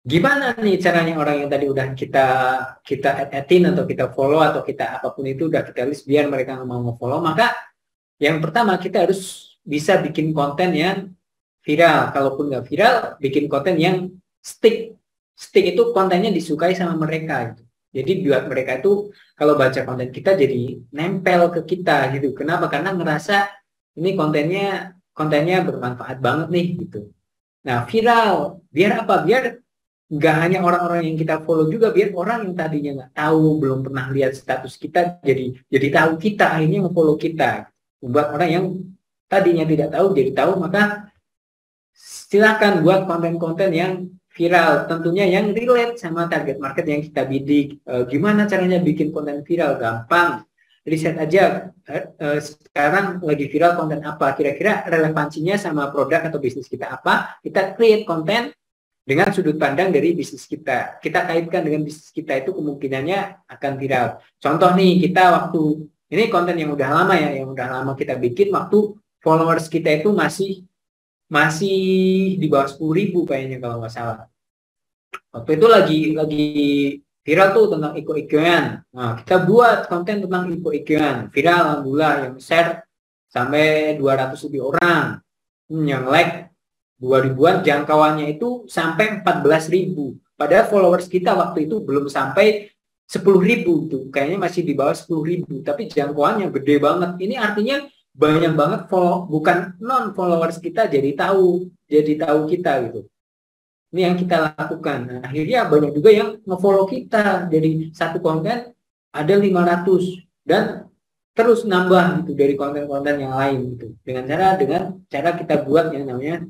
gimana nih caranya orang yang tadi udah kita add-in atau kita follow atau kita apapun itu udah kita list biar mereka mau nge-follow? Maka yang pertama kita harus bisa bikin konten yang viral. Kalaupun nggak viral, bikin konten yang stick. Stick itu kontennya disukai sama mereka gitu. Jadi buat mereka itu kalau baca konten kita jadi nempel ke kita gitu. Kenapa? Karena ngerasa ini kontennya bermanfaat banget nih gitu. Nah, viral biar apa? Biar nggak hanya orang-orang yang kita follow juga, biar orang yang tadinya nggak tahu, belum pernah lihat status kita jadi tahu kita, akhirnya nge-follow kita. Membuat orang yang tadinya tidak tahu jadi tahu. Maka silakan buat konten-konten yang viral, tentunya yang relate sama target market yang kita bidik. Gimana caranya bikin konten viral? Gampang. riset aja sekarang lagi viral konten apa, kira-kira relevansinya sama produk atau bisnis kita apa, kita create konten dengan sudut pandang dari bisnis kita. Kita kaitkan dengan bisnis kita itu kemungkinannya akan viral. Contoh nih, kita waktu ini konten yang udah lama ya, yang udah lama kita bikin waktu followers kita itu masih masih di bawah 10.000 kayaknya kalau nggak salah. Waktu itu lagi viral tuh tentang iko-ikoan. Nah, kita buat konten tentang iko-ikoan. Viral, alhamdulillah, yang share sampai 200 lebih orang. Yang like 2 ribuan, jangkauannya itu sampai 14.000. Padahal followers kita waktu itu belum sampai 10.000 tuh. Kayaknya masih di bawah 10.000. Tapi jangkauannya gede banget. Ini artinya banyak banget bukan non followers kita jadi tahu kita gitu. Ini yang kita lakukan. Nah, akhirnya banyak juga yang nge-follow kita. Jadi satu konten ada 500 dan terus nambah gitu dari konten-konten yang lain gitu. Dengan cara kita buat yang namanya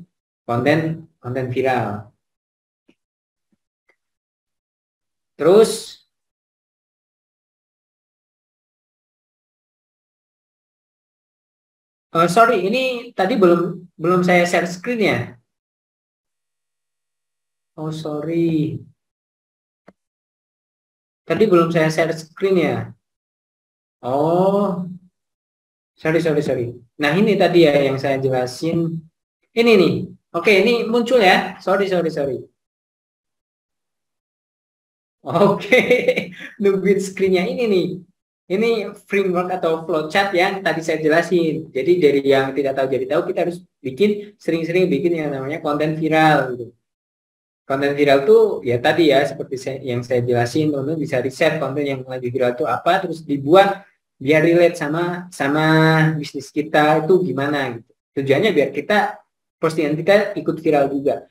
konten viral. Terus sorry, ini tadi belum saya share screen ya. Oh, sorry. Tadi belum saya share screen ya. Oh, sorry. Nah, ini tadi ya yang saya jelasin. Ini nih. Oke, ini muncul ya. Sorry. Oke, nungguin screen-nya ini nih. Ini framework atau flowchart yang tadi saya jelasin. Jadi dari yang tidak tahu jadi tahu, kita harus sering-sering bikin yang namanya konten viral gitu. Konten viral tuh ya tadi ya seperti yang saya jelasin, teman-teman bisa riset konten yang lagi viral itu apa, terus dibuat biar relate sama sama bisnis kita itu gimana gitu. Tujuannya biar postingan kita ikut viral juga.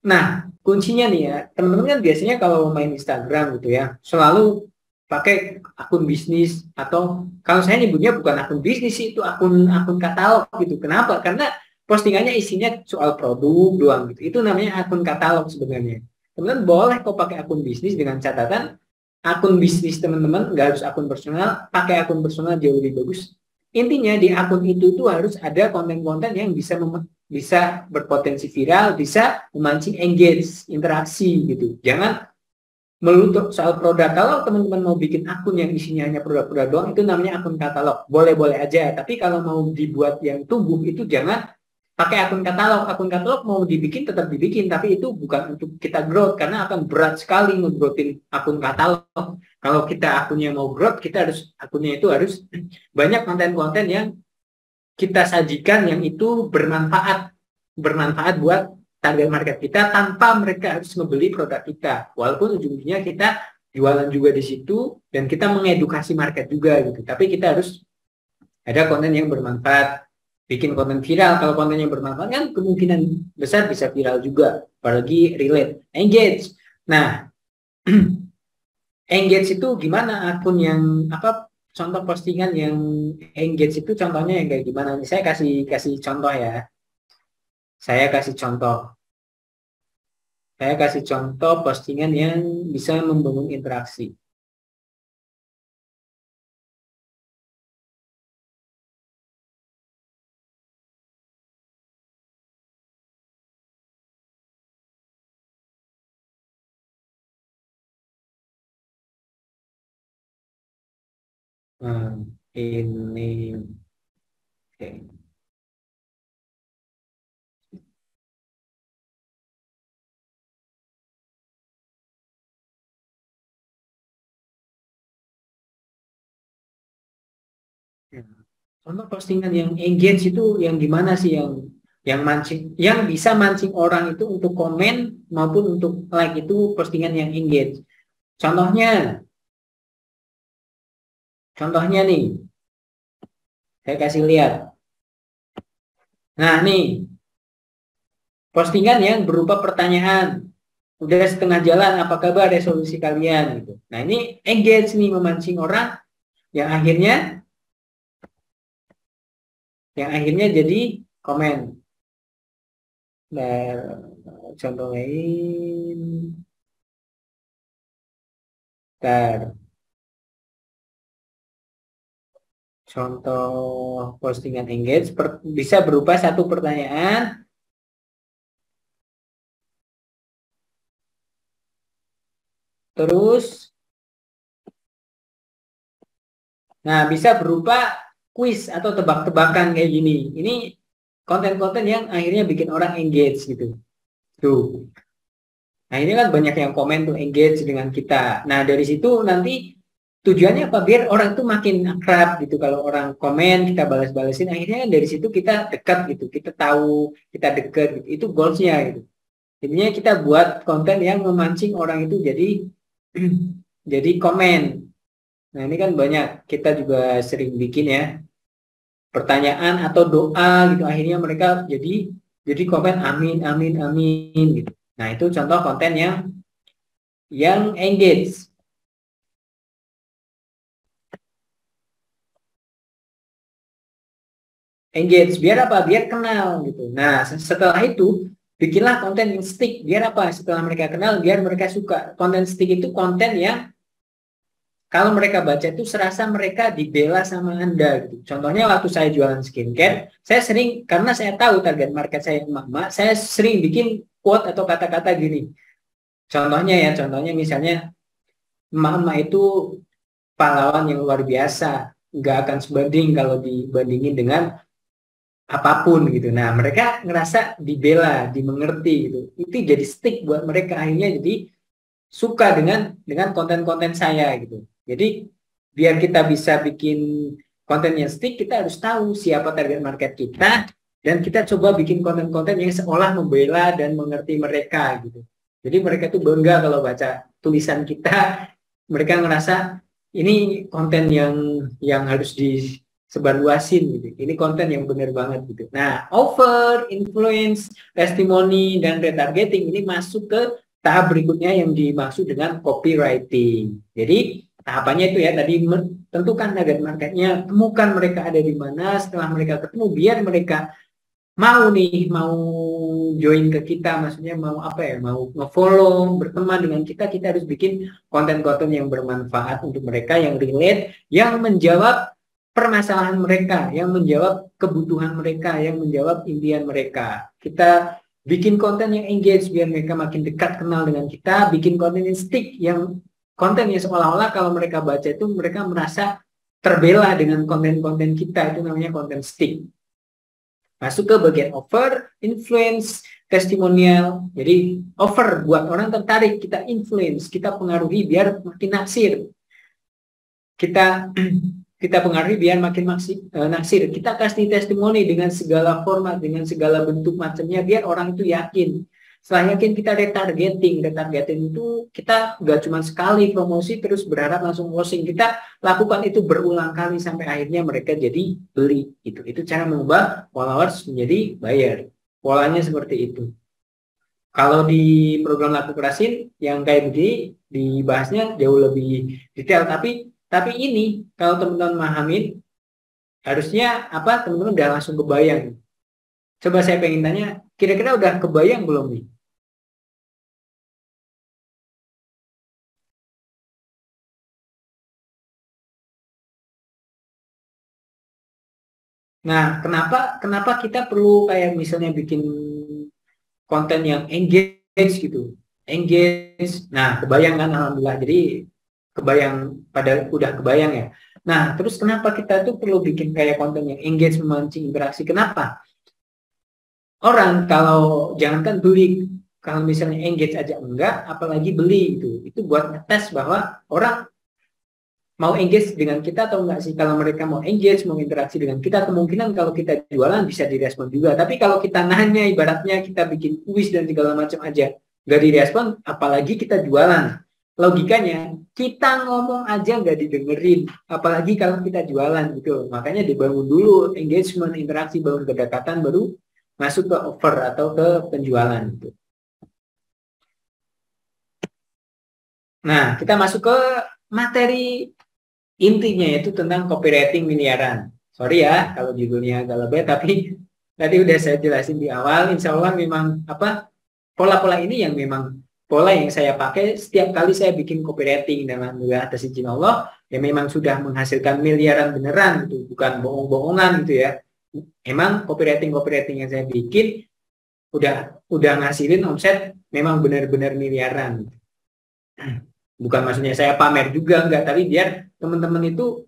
Nah, kuncinya nih ya, teman-teman kan biasanya kalau main Instagram gitu ya, selalu pakai akun bisnis atau kalau saya nyebutnya bukan akun bisnis sih, itu akun akun katalog gitu. Kenapa? Karena postingannya isinya soal produk doang gitu. Itu namanya akun katalog sebenarnya. Teman-teman boleh kok pakai akun bisnis dengan catatan akun bisnis teman-teman nggak harus akun personal, pakai akun personal jauh lebih bagus. Intinya di akun itu tuh harus ada konten-konten yang bisa berpotensi viral, bisa memancing engage, interaksi gitu. Jangan melulu soal produk. Kalau teman-teman mau bikin akun yang isinya hanya produk-produk doang, itu namanya akun katalog. Boleh-boleh aja. Tapi kalau mau dibuat yang tumbuh, itu jangan pakai akun katalog. Akun katalog mau dibikin tetap dibikin, tapi itu bukan untuk kita growth karena akan berat sekali nge-growthin akun katalog. Kalau kita akunnya mau growth, akunnya itu harus banyak konten-konten yang kita sajikan yang itu bermanfaat buat target market kita tanpa mereka harus membeli produk kita. Walaupun ujung-ujungnya kita jualan juga di situ dan kita mengedukasi market juga gitu. Tapi kita harus ada konten yang bermanfaat, bikin konten viral. Kalau konten yang bermanfaat kan kemungkinan besar bisa viral juga, apalagi relate, engage. Nah, engage itu gimana akun yang contoh postingan yang engage itu contohnya yang kayak gimana? Saya kasih contoh ya. Saya kasih contoh. Saya kasih contoh postingan yang bisa membangun interaksi. Ini, oke. Contoh postingan yang engage itu yang gimana sih yang bisa mancing orang itu untuk komen maupun untuk like itu postingan yang engage. Contohnya, contohnya nih, saya kasih lihat. Nah nih, postingan yang berupa pertanyaan. Udah setengah jalan, apa kabar, resolusi kalian gitu. Nah ini engage nih memancing orang yang akhirnya jadi komen. Nah, contoh lain, ntar. Contoh postingan engage bisa berupa satu pertanyaan, terus, nah bisa berupa quiz atau tebak-tebakan kayak gini. Ini konten-konten yang akhirnya bikin orang engage gitu. Tuh. Nah ini kan banyak yang komen tuh engage dengan kita. Nah dari situ nanti tujuannya apa? Biar orang tuh makin akrab gitu. Kalau orang komen kita balas-balasin, akhirnya kan dari situ kita dekat gitu. Kita tahu kita deket gitu. Itu goalsnya gitu. Jadinya kita buat konten yang memancing orang itu jadi jadi komen. Nah ini kan banyak kita juga sering bikin ya pertanyaan atau doa gitu. Akhirnya mereka jadi komen amin amin amin gitu. Nah itu contoh konten yang engage. Engage biar apa? Biar kenal gitu. Nah, setelah itu bikinlah konten yang stick. Biar apa? Setelah mereka kenal, biar mereka suka. Konten stick itu konten yang kalau mereka baca itu serasa mereka dibela sama Anda gitu. Contohnya waktu saya jualan skincare, saya sering karena saya tahu target market saya emak-emak, saya sering bikin quote atau kata-kata gini. Contohnya ya, contohnya misalnya emak-emak itu pahlawan yang luar biasa, nggak akan sebanding kalau dibandingin dengan apapun gitu. Nah, mereka ngerasa dibela, dimengerti gitu. Itu jadi stick buat mereka akhirnya jadi suka dengan konten-konten saya gitu. Jadi biar kita bisa bikin konten yang stick, kita harus tahu siapa target market kita dan kita coba bikin konten-konten yang seolah membela dan mengerti mereka gitu. Jadi mereka tuh bangga kalau baca tulisan kita, mereka ngerasa ini konten yang harus disebarluasin gitu. Ini konten yang benar banget gitu. Nah, offer, influence, testimoni, dan retargeting ini masuk ke tahap berikutnya yang dimaksud dengan copywriting. Jadi tahapannya itu ya tadi tentukan target marketnya, temukan mereka ada di mana. Setelah mereka ketemu, biar mereka mau join ke kita, maksudnya mau apa ya, mau nge-follow, berteman dengan kita, kita harus bikin konten-konten yang bermanfaat untuk mereka, yang relate, yang menjawab permasalahan mereka, yang menjawab kebutuhan mereka, yang menjawab impian mereka. Kita bikin konten yang engage biar mereka makin dekat kenal dengan kita, bikin konten yang stick, yang konten yang seolah-olah kalau mereka baca itu mereka merasa terbela dengan konten-konten kita, itu namanya konten stick. Masuk ke bagian offer, influence, testimonial. Jadi offer buat orang tertarik, kita influence, kita pengaruhi biar makin naksir. Kita pengaruhi biar makin naksir. Kita kasih testimoni dengan segala format, dengan segala bentuk macamnya biar orang itu yakin. Setelah yakin kita retargeting. Retargeting itu kita nggak cuma sekali promosi terus berharap langsung closing. Kita lakukan itu berulang kali sampai akhirnya mereka jadi beli. Itu cara mengubah followers menjadi buyer. Polanya seperti itu. Kalau di program Laku Kerasin yang kayak begini dibahasnya jauh lebih detail. Tapi ini kalau teman-teman memahami harusnya apa teman-teman udah langsung kebayang. Coba saya pengen tanya, kira-kira udah kebayang belum nih? Nah, kenapa kita perlu kayak misalnya bikin konten yang engage gitu, engage. Nah, kebayang kan, alhamdulillah. Jadi kebayang udah kebayang ya. Nah, terus kenapa kita tuh perlu bikin kayak konten yang engage, memancing interaksi? Kenapa? Orang kalau jangankan beli, kalau misalnya engage aja enggak, apalagi beli itu buat ngetes bahwa orang mau engage dengan kita atau enggak sih. Kalau mereka mau engage, mau interaksi dengan kita, kemungkinan kalau kita jualan bisa direspon juga. Tapi kalau kita nanya, ibaratnya kita bikin kuis dan segala macam aja, nggak direspon, apalagi kita jualan. Logikanya, kita ngomong aja nggak didengerin, apalagi kalau kita jualan gitu. Makanya dibangun dulu engagement, interaksi, bangun kedekatan, baru masuk ke offer atau ke penjualan gitu. Nah, kita masuk ke materi intinya yaitu tentang copywriting miliaran. Sorry ya kalau judulnya agak lebih, tapi tadi udah saya jelasin di awal. Insya Allah memang apa pola-pola ini yang memang pola yang saya pakai setiap kali saya bikin copywriting, dan alhamdulillah atas izin Allah ya memang sudah menghasilkan miliaran beneran gitu, bukan bohong-bohongan gitu ya. Emang copywriting yang saya bikin udah ngasilin omset memang benar-benar miliaran. Bukan maksudnya saya pamer juga enggak, tapi biar teman-teman itu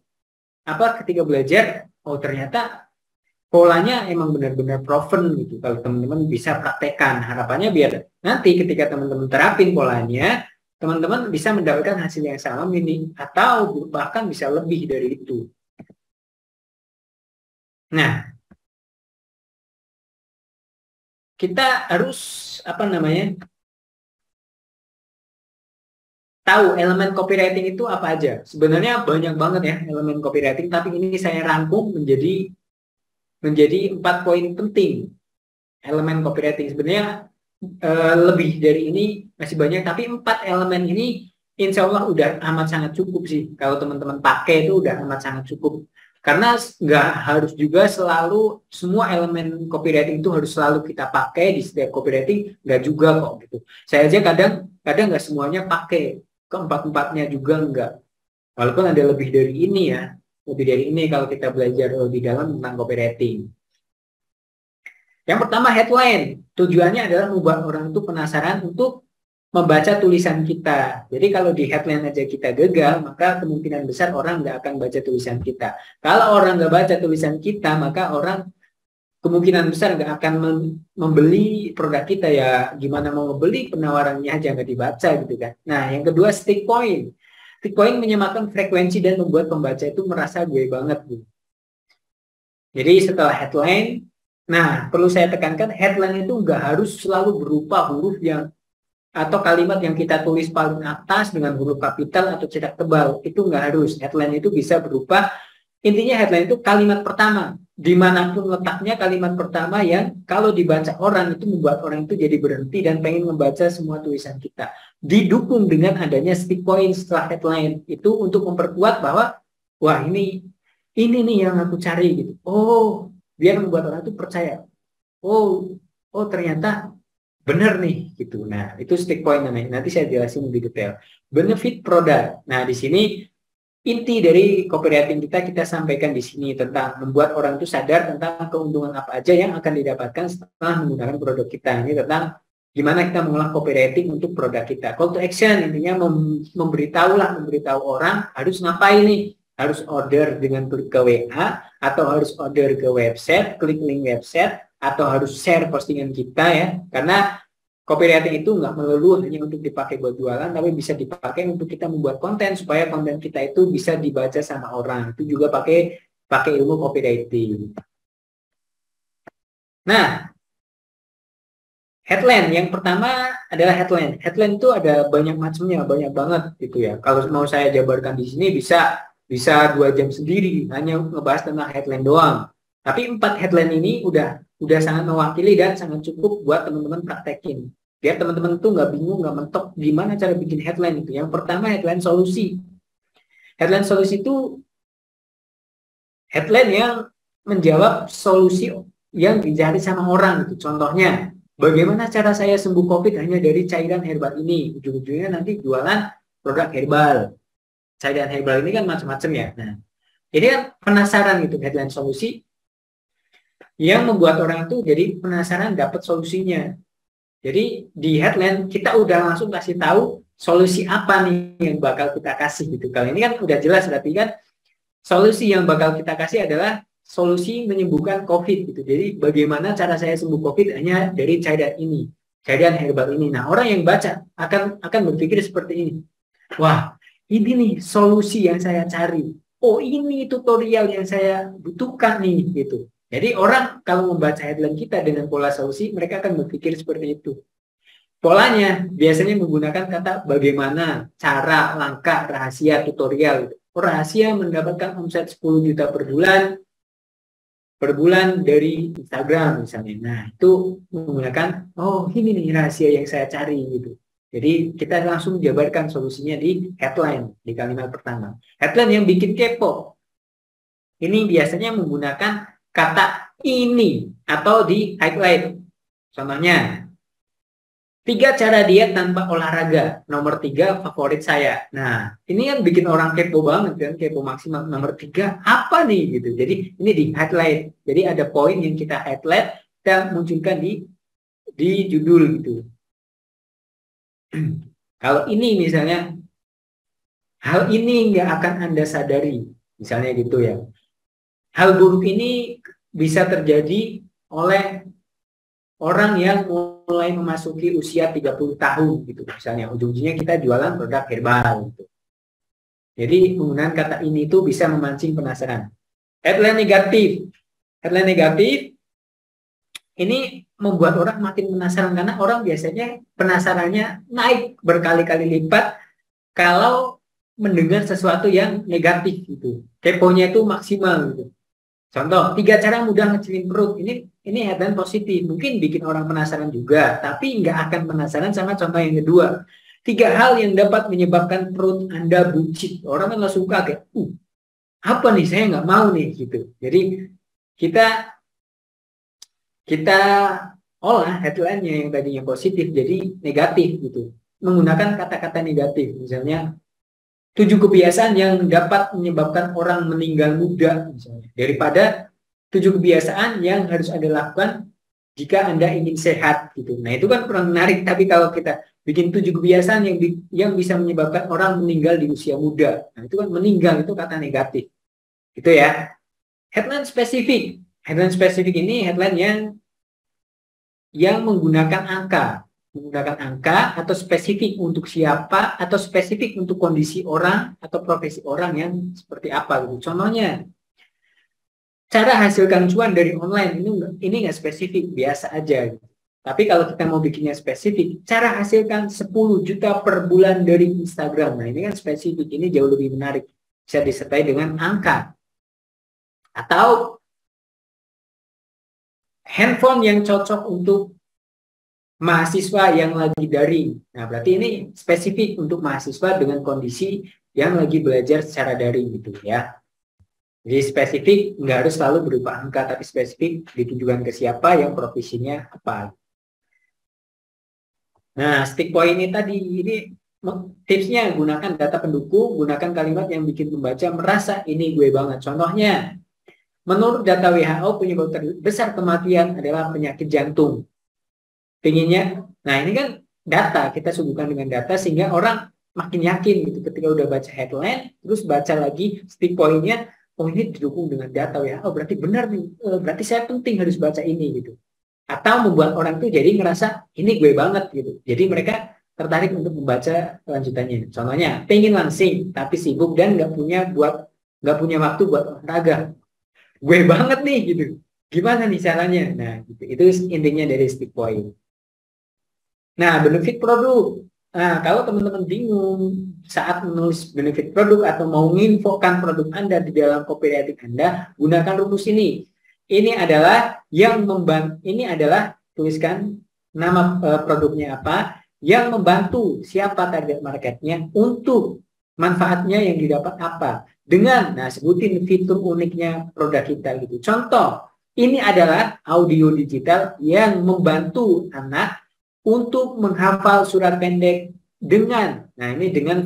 ketika belajar, oh ternyata polanya emang benar-benar proven gitu. Kalau teman-teman bisa praktekkan, harapannya biar nanti ketika teman-teman terapin polanya, teman-teman bisa mendapatkan hasil yang sama ini atau bahkan bisa lebih dari itu. Nah, kita harus tahu elemen copywriting itu apa aja. Sebenarnya banyak banget ya elemen copywriting, tapi ini saya rangkum menjadi 4 poin penting elemen copywriting. Sebenarnya lebih dari ini masih banyak, tapi 4 elemen ini insya Allah udah amat sangat cukup sih. Kalau teman-teman pakai itu udah amat sangat cukup. Karena nggak harus juga selalu semua elemen copywriting itu harus selalu kita pakai di setiap copywriting, nggak juga kok gitu. Saya aja kadang nggak semuanya pakai, keempat-empatnya juga nggak. Walaupun ada lebih dari ini ya, lebih dari ini kalau kita belajar lebih dalam tentang copywriting. Yang pertama headline, tujuannya adalah membuat orang itu penasaran untuk membaca tulisan kita. Jadi kalau di headline aja kita gagal, maka kemungkinan besar orang nggak akan baca tulisan kita. Kalau orang nggak baca tulisan kita, maka orang kemungkinan besar nggak akan membeli produk kita ya. Gimana mau membeli, penawarannya aja nggak dibaca gitu kan. Nah, yang kedua stick point. Stick point menyamakan frekuensi dan membuat pembaca itu merasa gue banget gitu. Jadi setelah headline, nah perlu saya tekankan headline itu nggak harus selalu berupa huruf yang atau kalimat yang kita tulis paling atas dengan huruf kapital atau cetak tebal. Itu nggak harus. Headline itu bisa berupa, intinya headline itu kalimat pertama. Dimanapun letaknya kalimat pertama yang kalau dibaca orang itu membuat orang itu jadi berhenti dan pengen membaca semua tulisan kita. Didukung dengan adanya stick point setelah headline. Itu untuk memperkuat bahwa, wah ini nih yang aku cari gitu. Oh, biar membuat orang itu percaya. Oh ternyata benar nih gitu. Nah, itu stick point namanya. Nanti saya jelasin lebih detail. Benefit produk. Nah, di sini inti dari copywriting kita sampaikan di sini tentang membuat orang itu sadar tentang keuntungan apa aja yang akan didapatkan setelah menggunakan produk kita. Ini tentang gimana kita mengolah copywriting untuk produk kita. Call to action intinya memberitahu orang harus ngapain nih. Harus order dengan klik ke WA atau harus order ke website, klik link website, atau harus share postingan kita ya, karena copywriting itu nggak melulu hanya untuk dipakai buat jualan, tapi bisa dipakai untuk kita membuat konten supaya konten kita itu bisa dibaca sama orang. Itu juga pakai ilmu copywriting. Nah, headline yang pertama adalah headline. Headline itu ada banyak macamnya, banyak banget gitu ya. Kalau mau saya jabarkan di sini bisa 2 jam sendiri hanya ngebahas tentang headline doang. Tapi 4 headline ini udah sangat mewakili dan sangat cukup buat teman-teman praktekin. Biar teman-teman tuh nggak bingung, nggak mentok gimana cara bikin headline itu. Yang pertama headline solusi. Headline solusi itu headline yang menjawab solusi yang dicari sama orang gitu. Contohnya, bagaimana cara saya sembuh COVID hanya dari cairan herbal ini? Ujung-ujungnya nanti jualan produk herbal. Cairan herbal ini kan macam-macam ya. Nah, jadi kan penasaran gitu headline solusi yang membuat orang itu jadi penasaran dapat solusinya. Jadi di headline kita udah langsung kasih tahu solusi apa nih yang bakal kita kasih gitu. Kalau ini kan udah jelas berarti kan solusi yang bakal kita kasih adalah solusi menyembuhkan COVID gitu. Jadi bagaimana cara saya sembuh COVID hanya dari cairan ini, cairan herbal ini. Nah, orang yang baca akan berpikir seperti ini. Wah, ini nih solusi yang saya cari. Oh, ini tutorial yang saya butuhkan nih gitu. Jadi orang kalau membaca headline kita dengan pola solusi, mereka akan berpikir seperti itu. Polanya biasanya menggunakan kata bagaimana, cara, langkah, rahasia, tutorial. Rahasia mendapatkan omset 10 juta per bulan dari Instagram misalnya. Nah, itu menggunakan, oh ini nih rahasia yang saya cari gitu. Jadi kita langsung jabarkan solusinya di headline, di kalimat pertama. Headline yang bikin kepo. Ini biasanya menggunakan kata ini atau di highlight. Contohnya, 3 cara diet tanpa olahraga. Nomor 3 favorit saya. Nah, ini yang bikin orang kepo banget kan, kepo maksimal. Nomor 3 apa nih gitu. Jadi ini di highlight. Jadi ada poin yang kita highlight, kita munculkan di judul gitu. Kalau ini misalnya, hal ini nggak akan Anda sadari. Misalnya gitu ya. Hal buruk ini bisa terjadi oleh orang yang mulai memasuki usia 30 tahun gitu. Misalnya ujung-ujungnya kita jualan produk herbal gitu. Jadi penggunaan kata ini itu bisa memancing penasaran. Headline negatif. Headline negatif ini membuat orang makin penasaran karena orang biasanya penasarannya naik berkali-kali lipat kalau mendengar sesuatu yang negatif gitu. Keponya itu maksimal gitu. Contoh, 3 cara mudah ngecilin perut. Ini headline positif. Mungkin bikin orang penasaran juga, tapi nggak akan penasaran sama contoh yang kedua. 3 hal yang dapat menyebabkan perut Anda buncit. Orang kan langsung kaget. Apa nih? Saya nggak mau nih gitu. Jadi kita olah headline-nya yang tadinya positif jadi negatif gitu. Menggunakan kata-kata negatif. Misalnya 7 kebiasaan yang dapat menyebabkan orang meninggal muda misalnya. Daripada 7 kebiasaan yang harus Anda lakukan jika Anda ingin sehat gitu. Nah, itu kan kurang menarik, tapi kalau kita bikin 7 kebiasaan yang bisa menyebabkan orang meninggal di usia muda. Nah, itu kan meninggal itu kata negatif. Gitu ya. Headline spesifik. Headline spesifik ini headline yang menggunakan angka atau spesifik untuk siapa atau spesifik untuk kondisi orang atau profesi orang yang seperti apa gitu. Contohnya, cara hasilkan cuan dari online ini nggak spesifik, biasa aja gitu. Tapi kalau kita mau bikinnya spesifik, cara hasilkan 10 juta per bulan dari Instagram. Nah, ini kan spesifik, ini jauh lebih menarik. Bisa disertai dengan angka. Atau handphone yang cocok untuk mahasiswa yang lagi daring. Nah, berarti ini spesifik untuk mahasiswa dengan kondisi yang lagi belajar secara daring gitu ya. Jadi spesifik nggak harus selalu berupa angka, tapi spesifik ditujukan ke siapa yang profesinya apa. Nah, stick point ini tadi, ini tipsnya gunakan data pendukung, gunakan kalimat yang bikin pembaca merasa ini gue banget. Contohnya, menurut data WHO penyebab terbesar kematian adalah penyakit jantung. Pinginnya, nah ini kan data, kita suguhkan dengan data sehingga orang makin yakin gitu ketika udah baca headline, terus baca lagi stick point-nya, oh ini didukung dengan data ya, oh berarti benar nih, berarti saya penting harus baca ini gitu. Atau membuat orang tuh jadi ngerasa ini gue banget gitu. Jadi mereka tertarik untuk membaca lanjutannya. Contohnya, pengen langsing tapi sibuk dan nggak punya waktu buat olahraga. Gue banget nih gitu. Gimana nih caranya? Nah, gitu. Itu intinya dari stick point. Nah, benefit produk. Nah, kalau teman-teman bingung saat menulis benefit produk atau mau menginfokan produk Anda di dalam copywriting Anda, gunakan rumus ini. Ini adalah tuliskan nama produknya apa, yang membantu siapa target marketnya untuk manfaatnya yang didapat apa. Sebutin fitur uniknya produk kita gitu. Contoh, ini adalah audio digital yang membantu anak untuk menghafal surat pendek dengan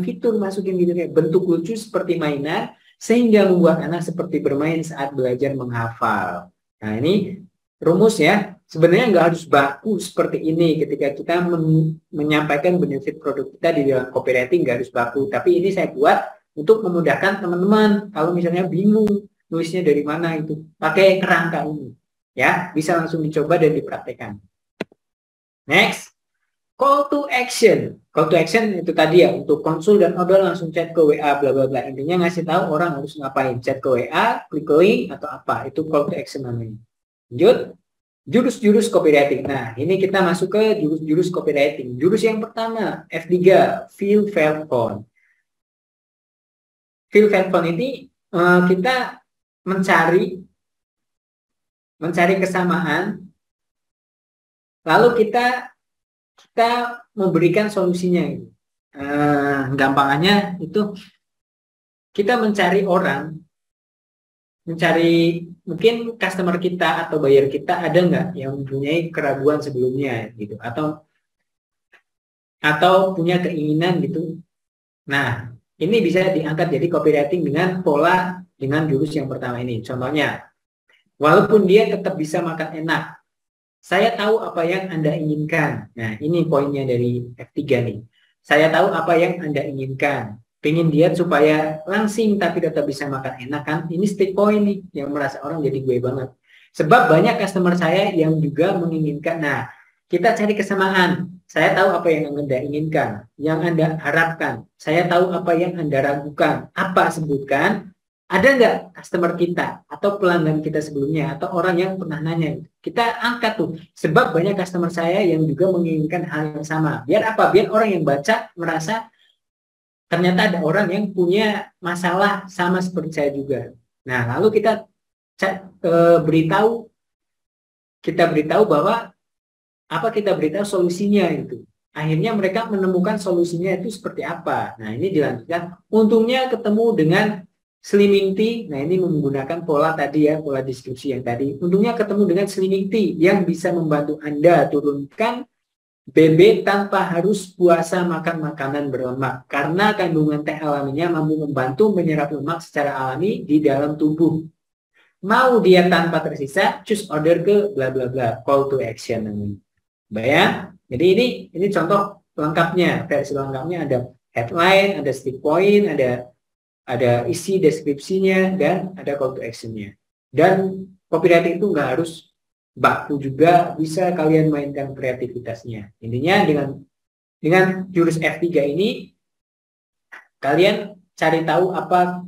fitur masukin gitu bentuk lucu seperti mainan sehingga membuat anak seperti bermain saat belajar menghafal. Nah, ini rumus ya. Sebenarnya nggak harus baku seperti ini ketika kita menyampaikan benefit produk kita di dalam copywriting, nggak harus baku. Tapi ini saya buat untuk memudahkan teman-teman kalau misalnya bingung nulisnya dari mana itu pakai kerangka ini ya, bisa langsung dicoba dan dipraktekkan. Next, call to action. Call to action itu tadi ya, untuk konsul dan order langsung chat ke WA bla bla bla. Intinya ngasih tahu orang harus ngapain, chat ke WA, klik link atau apa. Itu call to action namanya. Lanjut, jurus-jurus copywriting. Nah, ini kita masuk ke jurus-jurus copywriting. Jurus yang pertama, F3, feel felt phone. Feel felt phone ini kita mencari kesamaan, lalu kita memberikan solusinya. Gampangannya itu kita mencari mungkin customer kita atau buyer kita ada nggak yang mempunyai keraguan sebelumnya gitu, atau atau punya keinginan gitu. Nah, ini bisa diangkat jadi copywriting dengan pola dengan jurus yang pertama ini. Contohnya, walaupun dia tetap bisa makan enak, saya tahu apa yang Anda inginkan. Nah, ini poinnya dari F3 nih. Saya tahu apa yang Anda inginkan. Pengen diet supaya langsing tapi tetap bisa makan enak kan? Ini stick point nih yang merasa orang jadi gue banget. Sebab banyak customer saya yang juga menginginkan. Nah, kita cari kesamaan. Saya tahu apa yang Anda inginkan, yang Anda harapkan. Saya tahu apa yang Anda ragukan. Apa sebutkan? Ada nggak customer kita atau pelanggan kita sebelumnya atau orang yang pernah nanya? Kita angkat tuh. Sebab banyak customer saya yang juga menginginkan hal yang sama. Biar apa? Biar orang yang baca merasa ternyata ada orang yang punya masalah sama seperti saya juga. Nah, lalu kita beritahu bahwa apa kita beritahu solusinya itu. Akhirnya mereka menemukan solusinya itu seperti apa. Nah, ini dilanjutkan. Untungnya ketemu dengan Slimming Tea. Nah, ini menggunakan pola tadi ya, pola deskripsi yang tadi. Untungnya ketemu dengan Slimming Tea yang bisa membantu Anda turunkan BB tanpa harus puasa makan makanan berlemak. Karena kandungan teh alaminya mampu membantu menyerap lemak secara alami di dalam tubuh. Mau diet tanpa tersisa, choose order ke bla bla bla. Call to action namanya. Bayang? Jadi ini contoh lengkapnya. Versi lengkapnya ada headline, ada stick point, ada isi deskripsinya, dan ada call to action-nya. Dan copywriting itu nggak harus baku juga, bisa kalian mainkan kreativitasnya. Intinya dengan jurus F3 ini, kalian cari tahu apa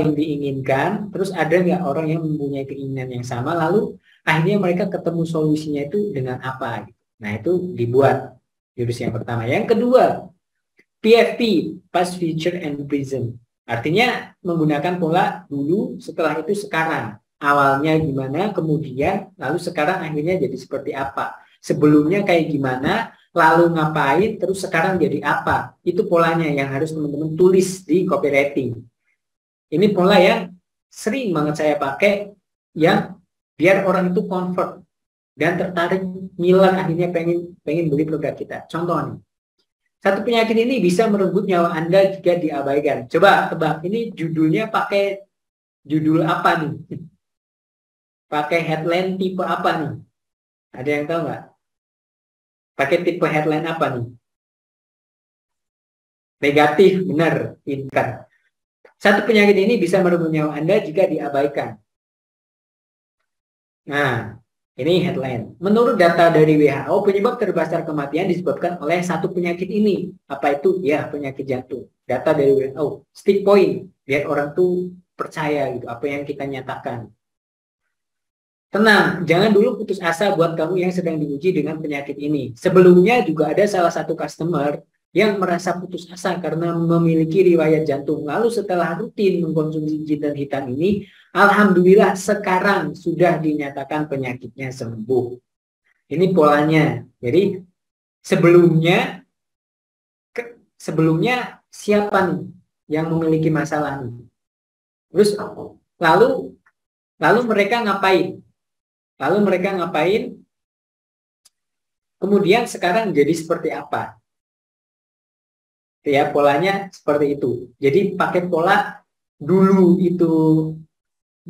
yang diinginkan, terus ada nggak orang yang mempunyai keinginan yang sama, lalu akhirnya mereka ketemu solusinya itu dengan apa. Nah, itu dibuat jurus yang pertama. Yang kedua, PFP, Past, Future, and Present. Artinya menggunakan pola dulu, setelah itu sekarang. Awalnya gimana, kemudian, lalu sekarang akhirnya jadi seperti apa. Sebelumnya kayak gimana, lalu ngapain, terus sekarang jadi apa. Itu polanya yang harus teman-teman tulis di copywriting. Ini pola yang sering banget saya pakai, yang biar orang itu convert dan tertarik, ngilang, akhirnya pengen beli produk kita. Contoh nih. Satu penyakit ini bisa merenggut nyawa Anda jika diabaikan. Coba tebak, ini judulnya pakai judul apa nih? Pakai headline tipe apa nih? Ada yang tahu nggak? Pakai tipe headline apa nih? Negatif, benar, kan. Satu penyakit ini bisa merenggut nyawa Anda jika diabaikan. Nah, ini headline. Menurut data dari WHO, penyebab terbesar kematian disebabkan oleh satu penyakit ini. Apa itu? Ya, penyakit jantung. Data dari WHO. Stick point. Biar orang tuh percaya gitu, apa yang kita nyatakan. Tenang, jangan dulu putus asa buat kamu yang sedang diuji dengan penyakit ini. Sebelumnya juga ada salah satu customer yang merasa putus asa karena memiliki riwayat jantung. Lalu setelah rutin mengkonsumsi jintan hitam ini, alhamdulillah sekarang sudah dinyatakan penyakitnya sembuh. Ini polanya. Jadi sebelumnya siapa nih yang memiliki masalah nih? Terus lalu mereka ngapain? Kemudian sekarang jadi seperti apa? Ya, polanya seperti itu. Jadi pakai pola dulu itu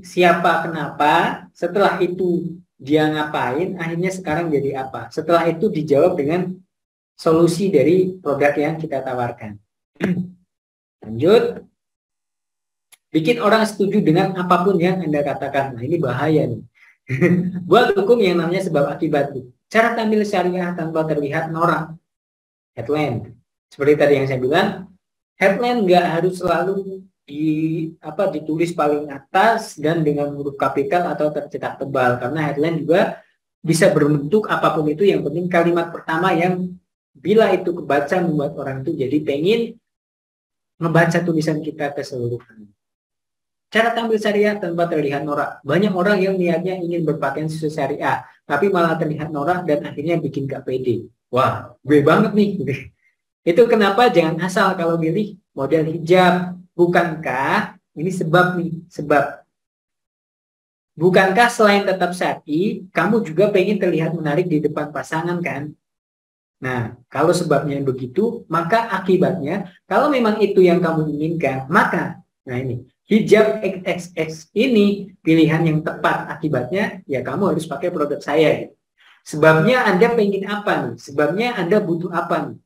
siapa kenapa, setelah itu dia ngapain, akhirnya sekarang jadi apa. Setelah itu dijawab dengan solusi dari produk yang kita tawarkan. Lanjut. Bikin orang setuju dengan apapun yang Anda katakan. Nah, ini bahaya nih. Buat hukum yang namanya sebab akibat. Cara tampil syariah tanpa terlihat norak. Headline. Seperti tadi yang saya bilang, headline nggak harus selalu ditulis paling atas dan dengan huruf kapital atau tercetak tebal, karena headline juga bisa berbentuk apapun itu. Yang penting kalimat pertama yang bila itu kebaca membuat orang itu jadi pengen membaca tulisan kita keseluruhan. Cara tampil syariah tanpa terlihat norak. Banyak orang yang niatnya ingin berpakaian sesuai syariah, tapi malah terlihat norak dan akhirnya bikin gak pede. Wah, gue banget nih. Itu kenapa jangan asal kalau milih model hijab. Bukankah ini sebab nih, sebab. Bukankah selain tetap syar'i, kamu juga pengen terlihat menarik di depan pasangan kan? Nah, kalau sebabnya begitu, maka akibatnya, kalau memang itu yang kamu inginkan, maka, nah ini, hijab XXX ini pilihan yang tepat. Akibatnya, ya kamu harus pakai produk saya. Sebabnya Anda pengen apa nih? Sebabnya Anda butuh apa nih?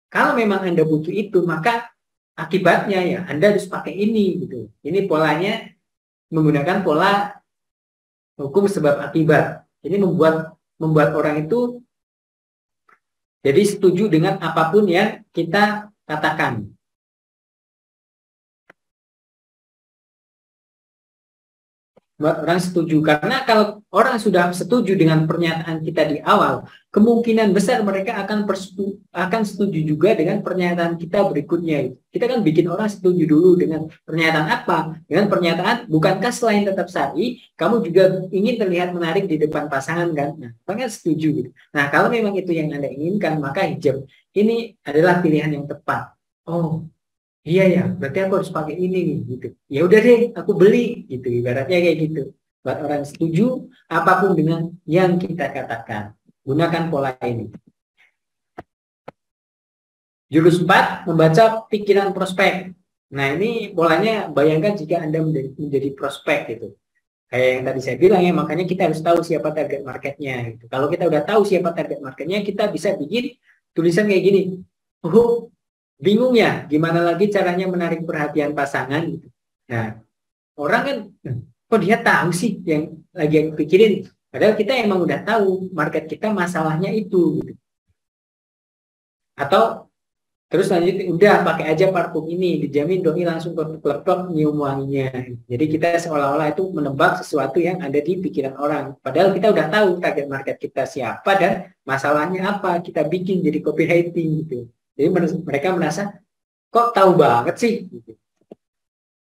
Kalau memang Anda butuh itu, maka akibatnya ya Anda harus pakai ini gitu. Ini polanya menggunakan pola hukum sebab akibat. Ini membuat orang itu jadi setuju dengan apapun yang kita katakan. Buat orang setuju. Karena kalau orang sudah setuju dengan pernyataan kita di awal, kemungkinan besar mereka akan setuju juga dengan pernyataan kita berikutnya. Kita kan bikin orang setuju dulu dengan pernyataan apa? Dengan pernyataan, bukankah selain tetap syar'i, kamu juga ingin terlihat menarik di depan pasangan kan? Nah, makanya setuju gitu. Nah, kalau memang itu yang Anda inginkan, maka hijab ini adalah pilihan yang tepat. Oh, iya ya, berarti aku harus pakai ini nih, gitu. Ya udah deh, aku beli, gitu. Ibaratnya kayak gitu. Buat orang setuju, apapun dengan yang kita katakan, gunakan pola ini. Jurus 4, membaca pikiran prospek. Nah ini polanya, bayangkan jika Anda menjadi prospek gitu. Kayak yang tadi saya bilang ya, makanya kita harus tahu siapa target marketnya. Gitu. Kalau kita udah tahu siapa target marketnya, kita bisa bikin tulisan kayak gini. Oh, bingung ya, gimana lagi caranya menarik perhatian pasangan gitu. Nah, orang kan, kok dia tahu sih yang lagi aku pikirin. Padahal kita emang udah tahu market kita masalahnya itu. Gitu. Atau terus lanjut, udah pakai aja parfum ini, dijamin doi langsung klepek nyium wanginya. Jadi kita seolah-olah itu menebak sesuatu yang ada di pikiran orang. Padahal kita udah tahu target market kita siapa dan masalahnya apa. Kita bikin jadi copywriting gitu. Jadi mereka merasa, kok tahu banget sih? Gitu.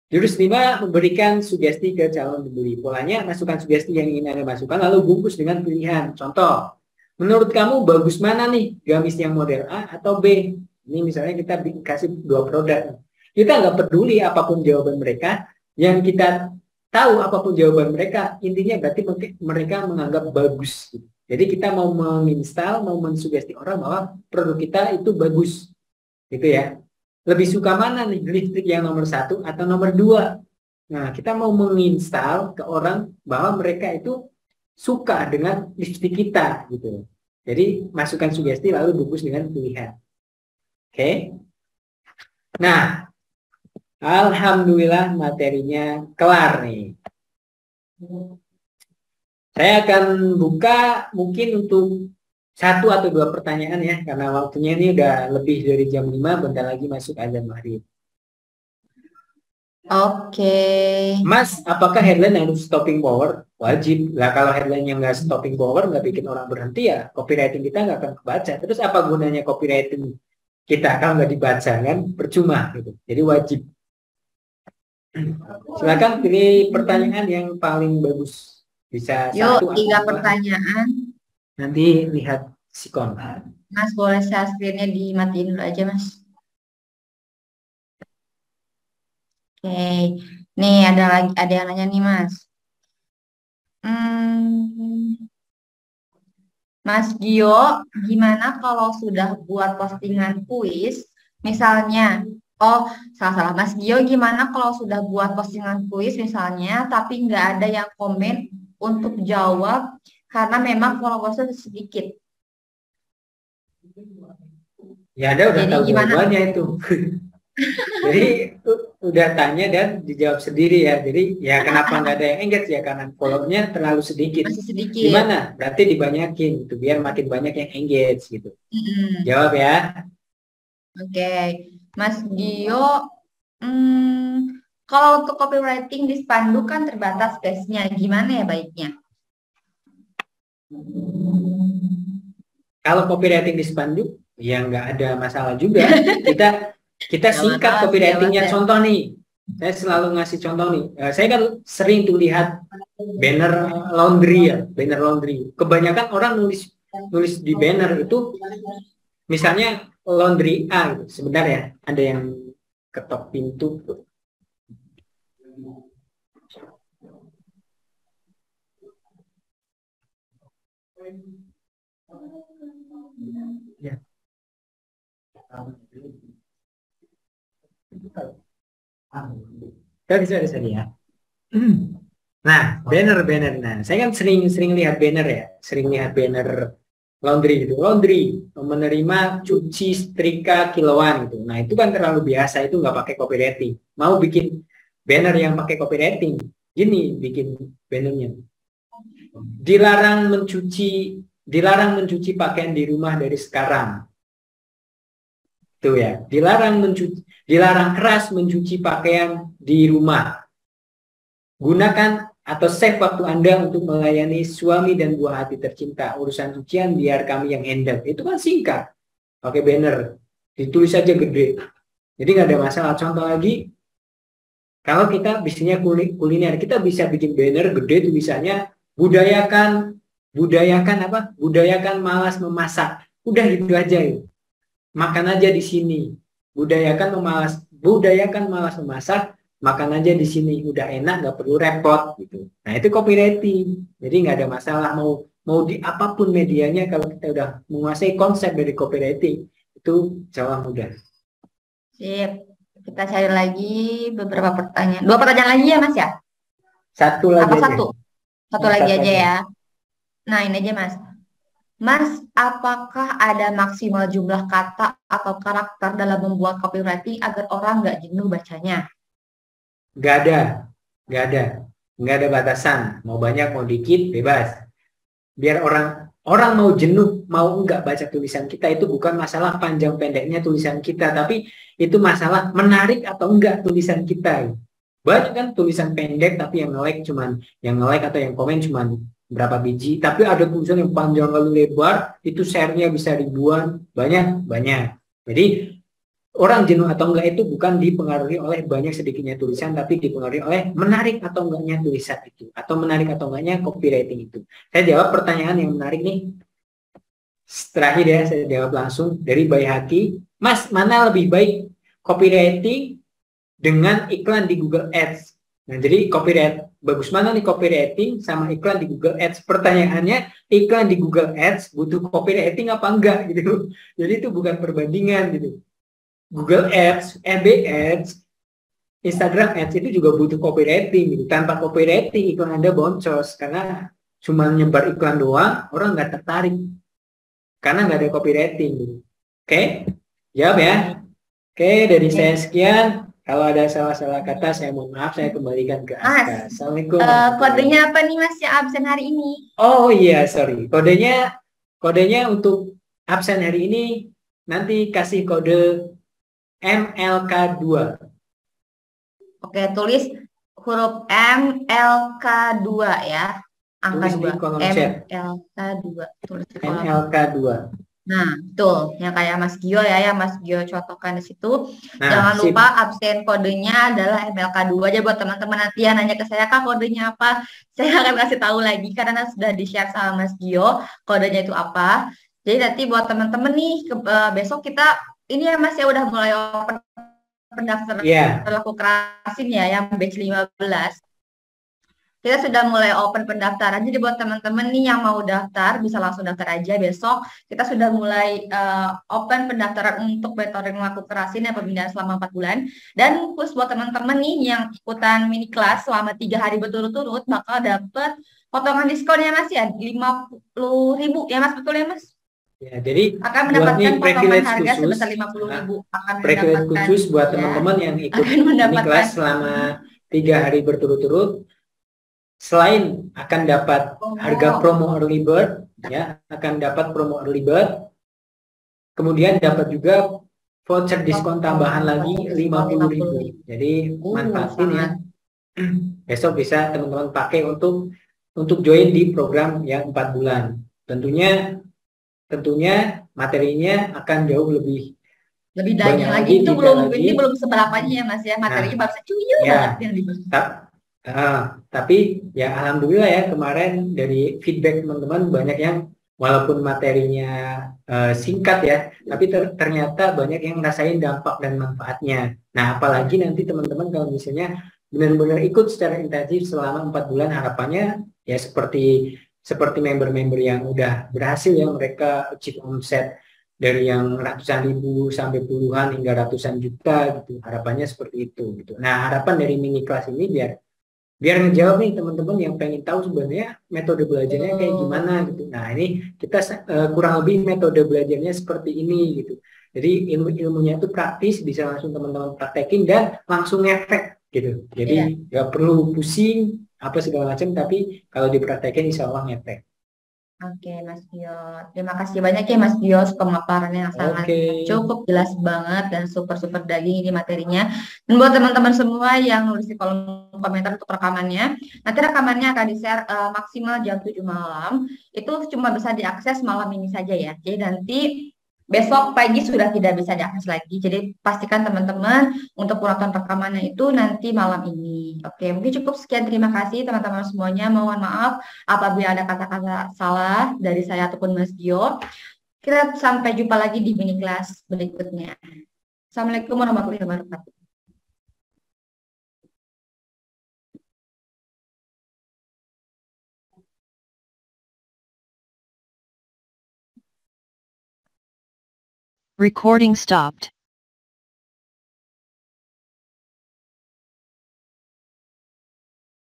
Jurus 5, memberikan sugesti ke calon pembeli. Polanya, masukkan sugesti yang ingin Anda masukkan, lalu bungkus dengan pilihan. Contoh, menurut kamu bagus mana nih? Gamis yang model A atau B? Ini misalnya kita kasih 2 produk. Kita nggak peduli apapun jawaban mereka, yang kita tahu apapun jawaban mereka, intinya berarti mereka menganggap bagus. Jadi kita mau menginstal, mau mensugesti orang bahwa produk kita itu bagus. Gitu ya. Lebih suka mana nih, listrik yang nomor 1 atau nomor 2? Nah, kita mau menginstal ke orang bahwa mereka itu suka dengan listrik kita gitu. Jadi masukkan sugesti lalu bungkus dengan pilihan. Oke. Nah, alhamdulillah materinya kelar nih. Saya akan buka mungkin untuk 1 atau 2 pertanyaan ya, karena waktunya ini udah lebih dari jam 5, bentar lagi masuk azan maghrib. Oke. Mas, apakah headline harus stopping power? Wajib. Lah kalau headline yang nggak stopping power, nggak bikin orang berhenti ya, copywriting kita nggak akan kebaca. Terus apa gunanya copywriting kita kalau nggak dibaca kan? Percuma gitu. Jadi wajib. Silakan pilih pertanyaan yang paling bagus. Bisa Yuk, 1 atau 3 2. pertanyaan. Nanti lihat sikon. Mas, boleh share screen-nya dimatiin dulu aja, Mas. Oke. Nih, ada yang nanya nih, Mas. Hmm, Mas Gio, gimana kalau sudah buat postingan kuis, misalnya, oh, salah-salah. Mas Gio, gimana kalau sudah buat postingan kuis, misalnya, tapi nggak ada yang komen untuk jawab karena memang followersnya sedikit. Ya ada udah Jadi tahu gimana? jawabannya itu. Jadi udah tanya dan dijawab sendiri ya. Jadi ya kenapa nggak ada yang engage ya, karena follow-nya terlalu sedikit. Masih sedikit. Gimana? Berarti dibanyakin gitu biar makin banyak yang engage gitu. Mm-mm. Jawab ya. Oke, Mas Gio, kalau untuk copywriting di spanduk kan terbatas space-nya, gimana ya baiknya? Kalau copywriting di spanduk ya nggak ada masalah juga. Kita Gak singkat masalah sih ya Mas copywritingnya. ya. Contoh nih, saya selalu ngasih contoh nih. Saya kan sering tuh lihat banner laundry ya, banner laundry. Kebanyakan orang nulis nulis di banner itu misalnya laundry A gitu. Sebenarnya ada yang ketok pintu. Ya. Sorry ya. Nah, banner. Nah, saya kan sering lihat banner ya, sering lihat banner laundry gitu. Laundry menerima cuci setrika kiloan gitu. Nah, itu kan terlalu biasa, itu nggak pakai copywriting. Mau bikin banner yang pakai copywriting, gini bikin bannernya. Dilarang mencuci pakaian di rumah dari sekarang. Tuh ya, dilarang keras mencuci pakaian di rumah. Gunakan atau save waktu Anda untuk melayani suami dan buah hati tercinta. Urusan cucian biar kami yang handle. Itu kan singkat. Pakai banner. Ditulis saja gede. Jadi nggak ada masalah. Contoh lagi, kalau kita bisnisnya kuliner, kita bisa bikin banner gede tulisannya budayakan apa? Budayakan malas memasak. Udah gitu aja ya. Makan aja di sini. Budayakan malas memasak, makan aja di sini. Udah enak, nggak perlu repot gitu. Nah, itu copywriting. Jadi nggak ada masalah mau di apapun medianya, kalau kita udah menguasai konsep dari copywriting, itu jauh mudah. Sip. Kita cari lagi beberapa pertanyaan. 2 pertanyaan lagi ya, Mas ya? Satu lagi Apa aja. satu? Satu lagi aja ya. Nah, ini aja, Mas. Mas, apakah ada maksimal jumlah kata atau karakter dalam membuat copywriting agar orang nggak jenuh bacanya? Nggak ada batasan. Mau banyak, mau dikit, bebas. Biar orang mau jenuh, mau enggak baca tulisan kita, itu bukan masalah panjang pendeknya tulisan kita, tapi itu masalah menarik atau enggak tulisan kita. Banyak kan tulisan pendek tapi yang nge-like atau yang komen cuman berapa biji, tapi ada tulisan yang panjang lalu lebar, itu share-nya bisa ribuan, banyak. Jadi orang jenuh atau enggak itu bukan dipengaruhi oleh banyak sedikitnya tulisan, tapi dipengaruhi oleh menarik atau enggaknya tulisan itu, atau menarik atau enggaknya copywriting itu. Saya jawab pertanyaan yang menarik nih. Terakhir ya, saya jawab langsung dari Bayi Haki. Mas, mana lebih baik copywriting dengan iklan di Google Ads? Nah, jadi bagus mana nih copywriting sama iklan di Google Ads? Pertanyaannya, iklan di Google Ads butuh copywriting apa enggak gitu. Jadi itu bukan perbandingan gitu. Google Ads, FB Ads, Instagram Ads itu juga butuh copywriting gitu. Tanpa copywriting iklan Anda boncos karena cuma nyebar iklan doang, orang nggak tertarik karena nggak ada copywriting gitu. Oke? Jawab ya. Oke, dari saya sekian. Kalau ada salah-salah kata, saya mohon maaf, saya kembalikan ke Aska. Assalamualaikum. Kodenya apa nih, Mas, yang absen hari ini? Oh iya, sorry. Kodenya untuk absen hari ini nanti kasih kode MLK2. Oke, tulis huruf MLK2 ya. Angka 2. MLK2. Tulis di kolom. MLK2. Nah, betul. Yang kayak Mas Gio ya, yang Mas Gio contohkan di situ. Nah, jangan lupa absen kodenya adalah MLK2 aja buat teman-teman nanti yang nanya ke saya, Kak, kodenya apa? Saya akan kasih tahu lagi karena sudah di-share sama Mas Gio kodenya itu apa. Jadi nanti buat teman-teman nih besok kita ini ya Mas ya udah mulai open pendaftaran laku kerasin ya yang batch 15. Kita sudah mulai open pendaftaran. Jadi buat teman-teman nih yang mau daftar bisa langsung daftar aja besok. Kita sudah mulai open pendaftaran untuk mentoring laku kerasin yang pembinaan selama 4 bulan. Dan khusus buat teman-teman nih yang ikutan mini kelas selama 3 hari berturut-turut bakal dapat potongan diskon ya Mas ya 50.000 ya Mas, betul ya Mas? Ya, jadi akan mendapatkan potongan harga sebesar 50.000. Akan privilege khusus buat teman-teman yang ikut mini kelas selama 3 hari berturut-turut. Selain akan dapat harga promo early bird, ya, akan dapat promo early bird. Kemudian dapat juga voucher diskon tambahan lagi 50.000. Jadi manfaatin ya. Besok bisa teman-teman pakai untuk join di program yang 4 bulan. Tentunya materinya akan jauh lebih banyak lagi. Itu belum seberapanya ya Mas ya. Materinya baru secuyur banget yang dibahas. Tapi ya alhamdulillah ya kemarin dari feedback teman-teman banyak yang walaupun materinya singkat ya, tapi ternyata banyak yang ngerasain dampak dan manfaatnya. Nah, apalagi nanti teman-teman kalau misalnya benar-benar ikut secara intensif selama 4 bulan, harapannya ya seperti seperti member-member yang udah berhasil ya, mereka achieve omset dari yang ratusan ribu sampai puluhan hingga ratusan juta gitu. Harapannya seperti itu gitu. Nah, harapan dari mini kelas ini biar biar ngejawab nih teman-teman yang pengen tahu sebenarnya metode belajarnya kayak gimana gitu. Nah, ini kita kurang lebih metode belajarnya seperti ini gitu. Jadi ilmu-ilmunya itu praktis, bisa langsung teman-teman praktekin dan langsung ngefek gitu. Jadi Iya. nggak perlu pusing apa segala macam, tapi kalau dipraktekin insya Allah ngefek. Oke, Mas Dio. Terima kasih banyak ya Mas Dio, pemaparannya yang sangat Oke. cukup jelas banget dan super-super daging ini materinya. Dan buat teman-teman semua yang nulis di kolom komentar untuk rekamannya, nanti rekamannya akan di-share maksimal jam 7 malam. Itu cuma bisa diakses malam ini saja ya. Jadi nanti besok pagi sudah tidak bisa diakses lagi. Jadi pastikan teman-teman untuk penonton rekamannya itu nanti malam ini. Oke, mungkin cukup sekian. Terima kasih teman-teman semuanya. Mohon maaf apabila ada kata-kata salah dari saya ataupun Mas Dio. Kita sampai jumpa lagi di mini kelas berikutnya. Assalamualaikum warahmatullahi wabarakatuh. Recording stopped.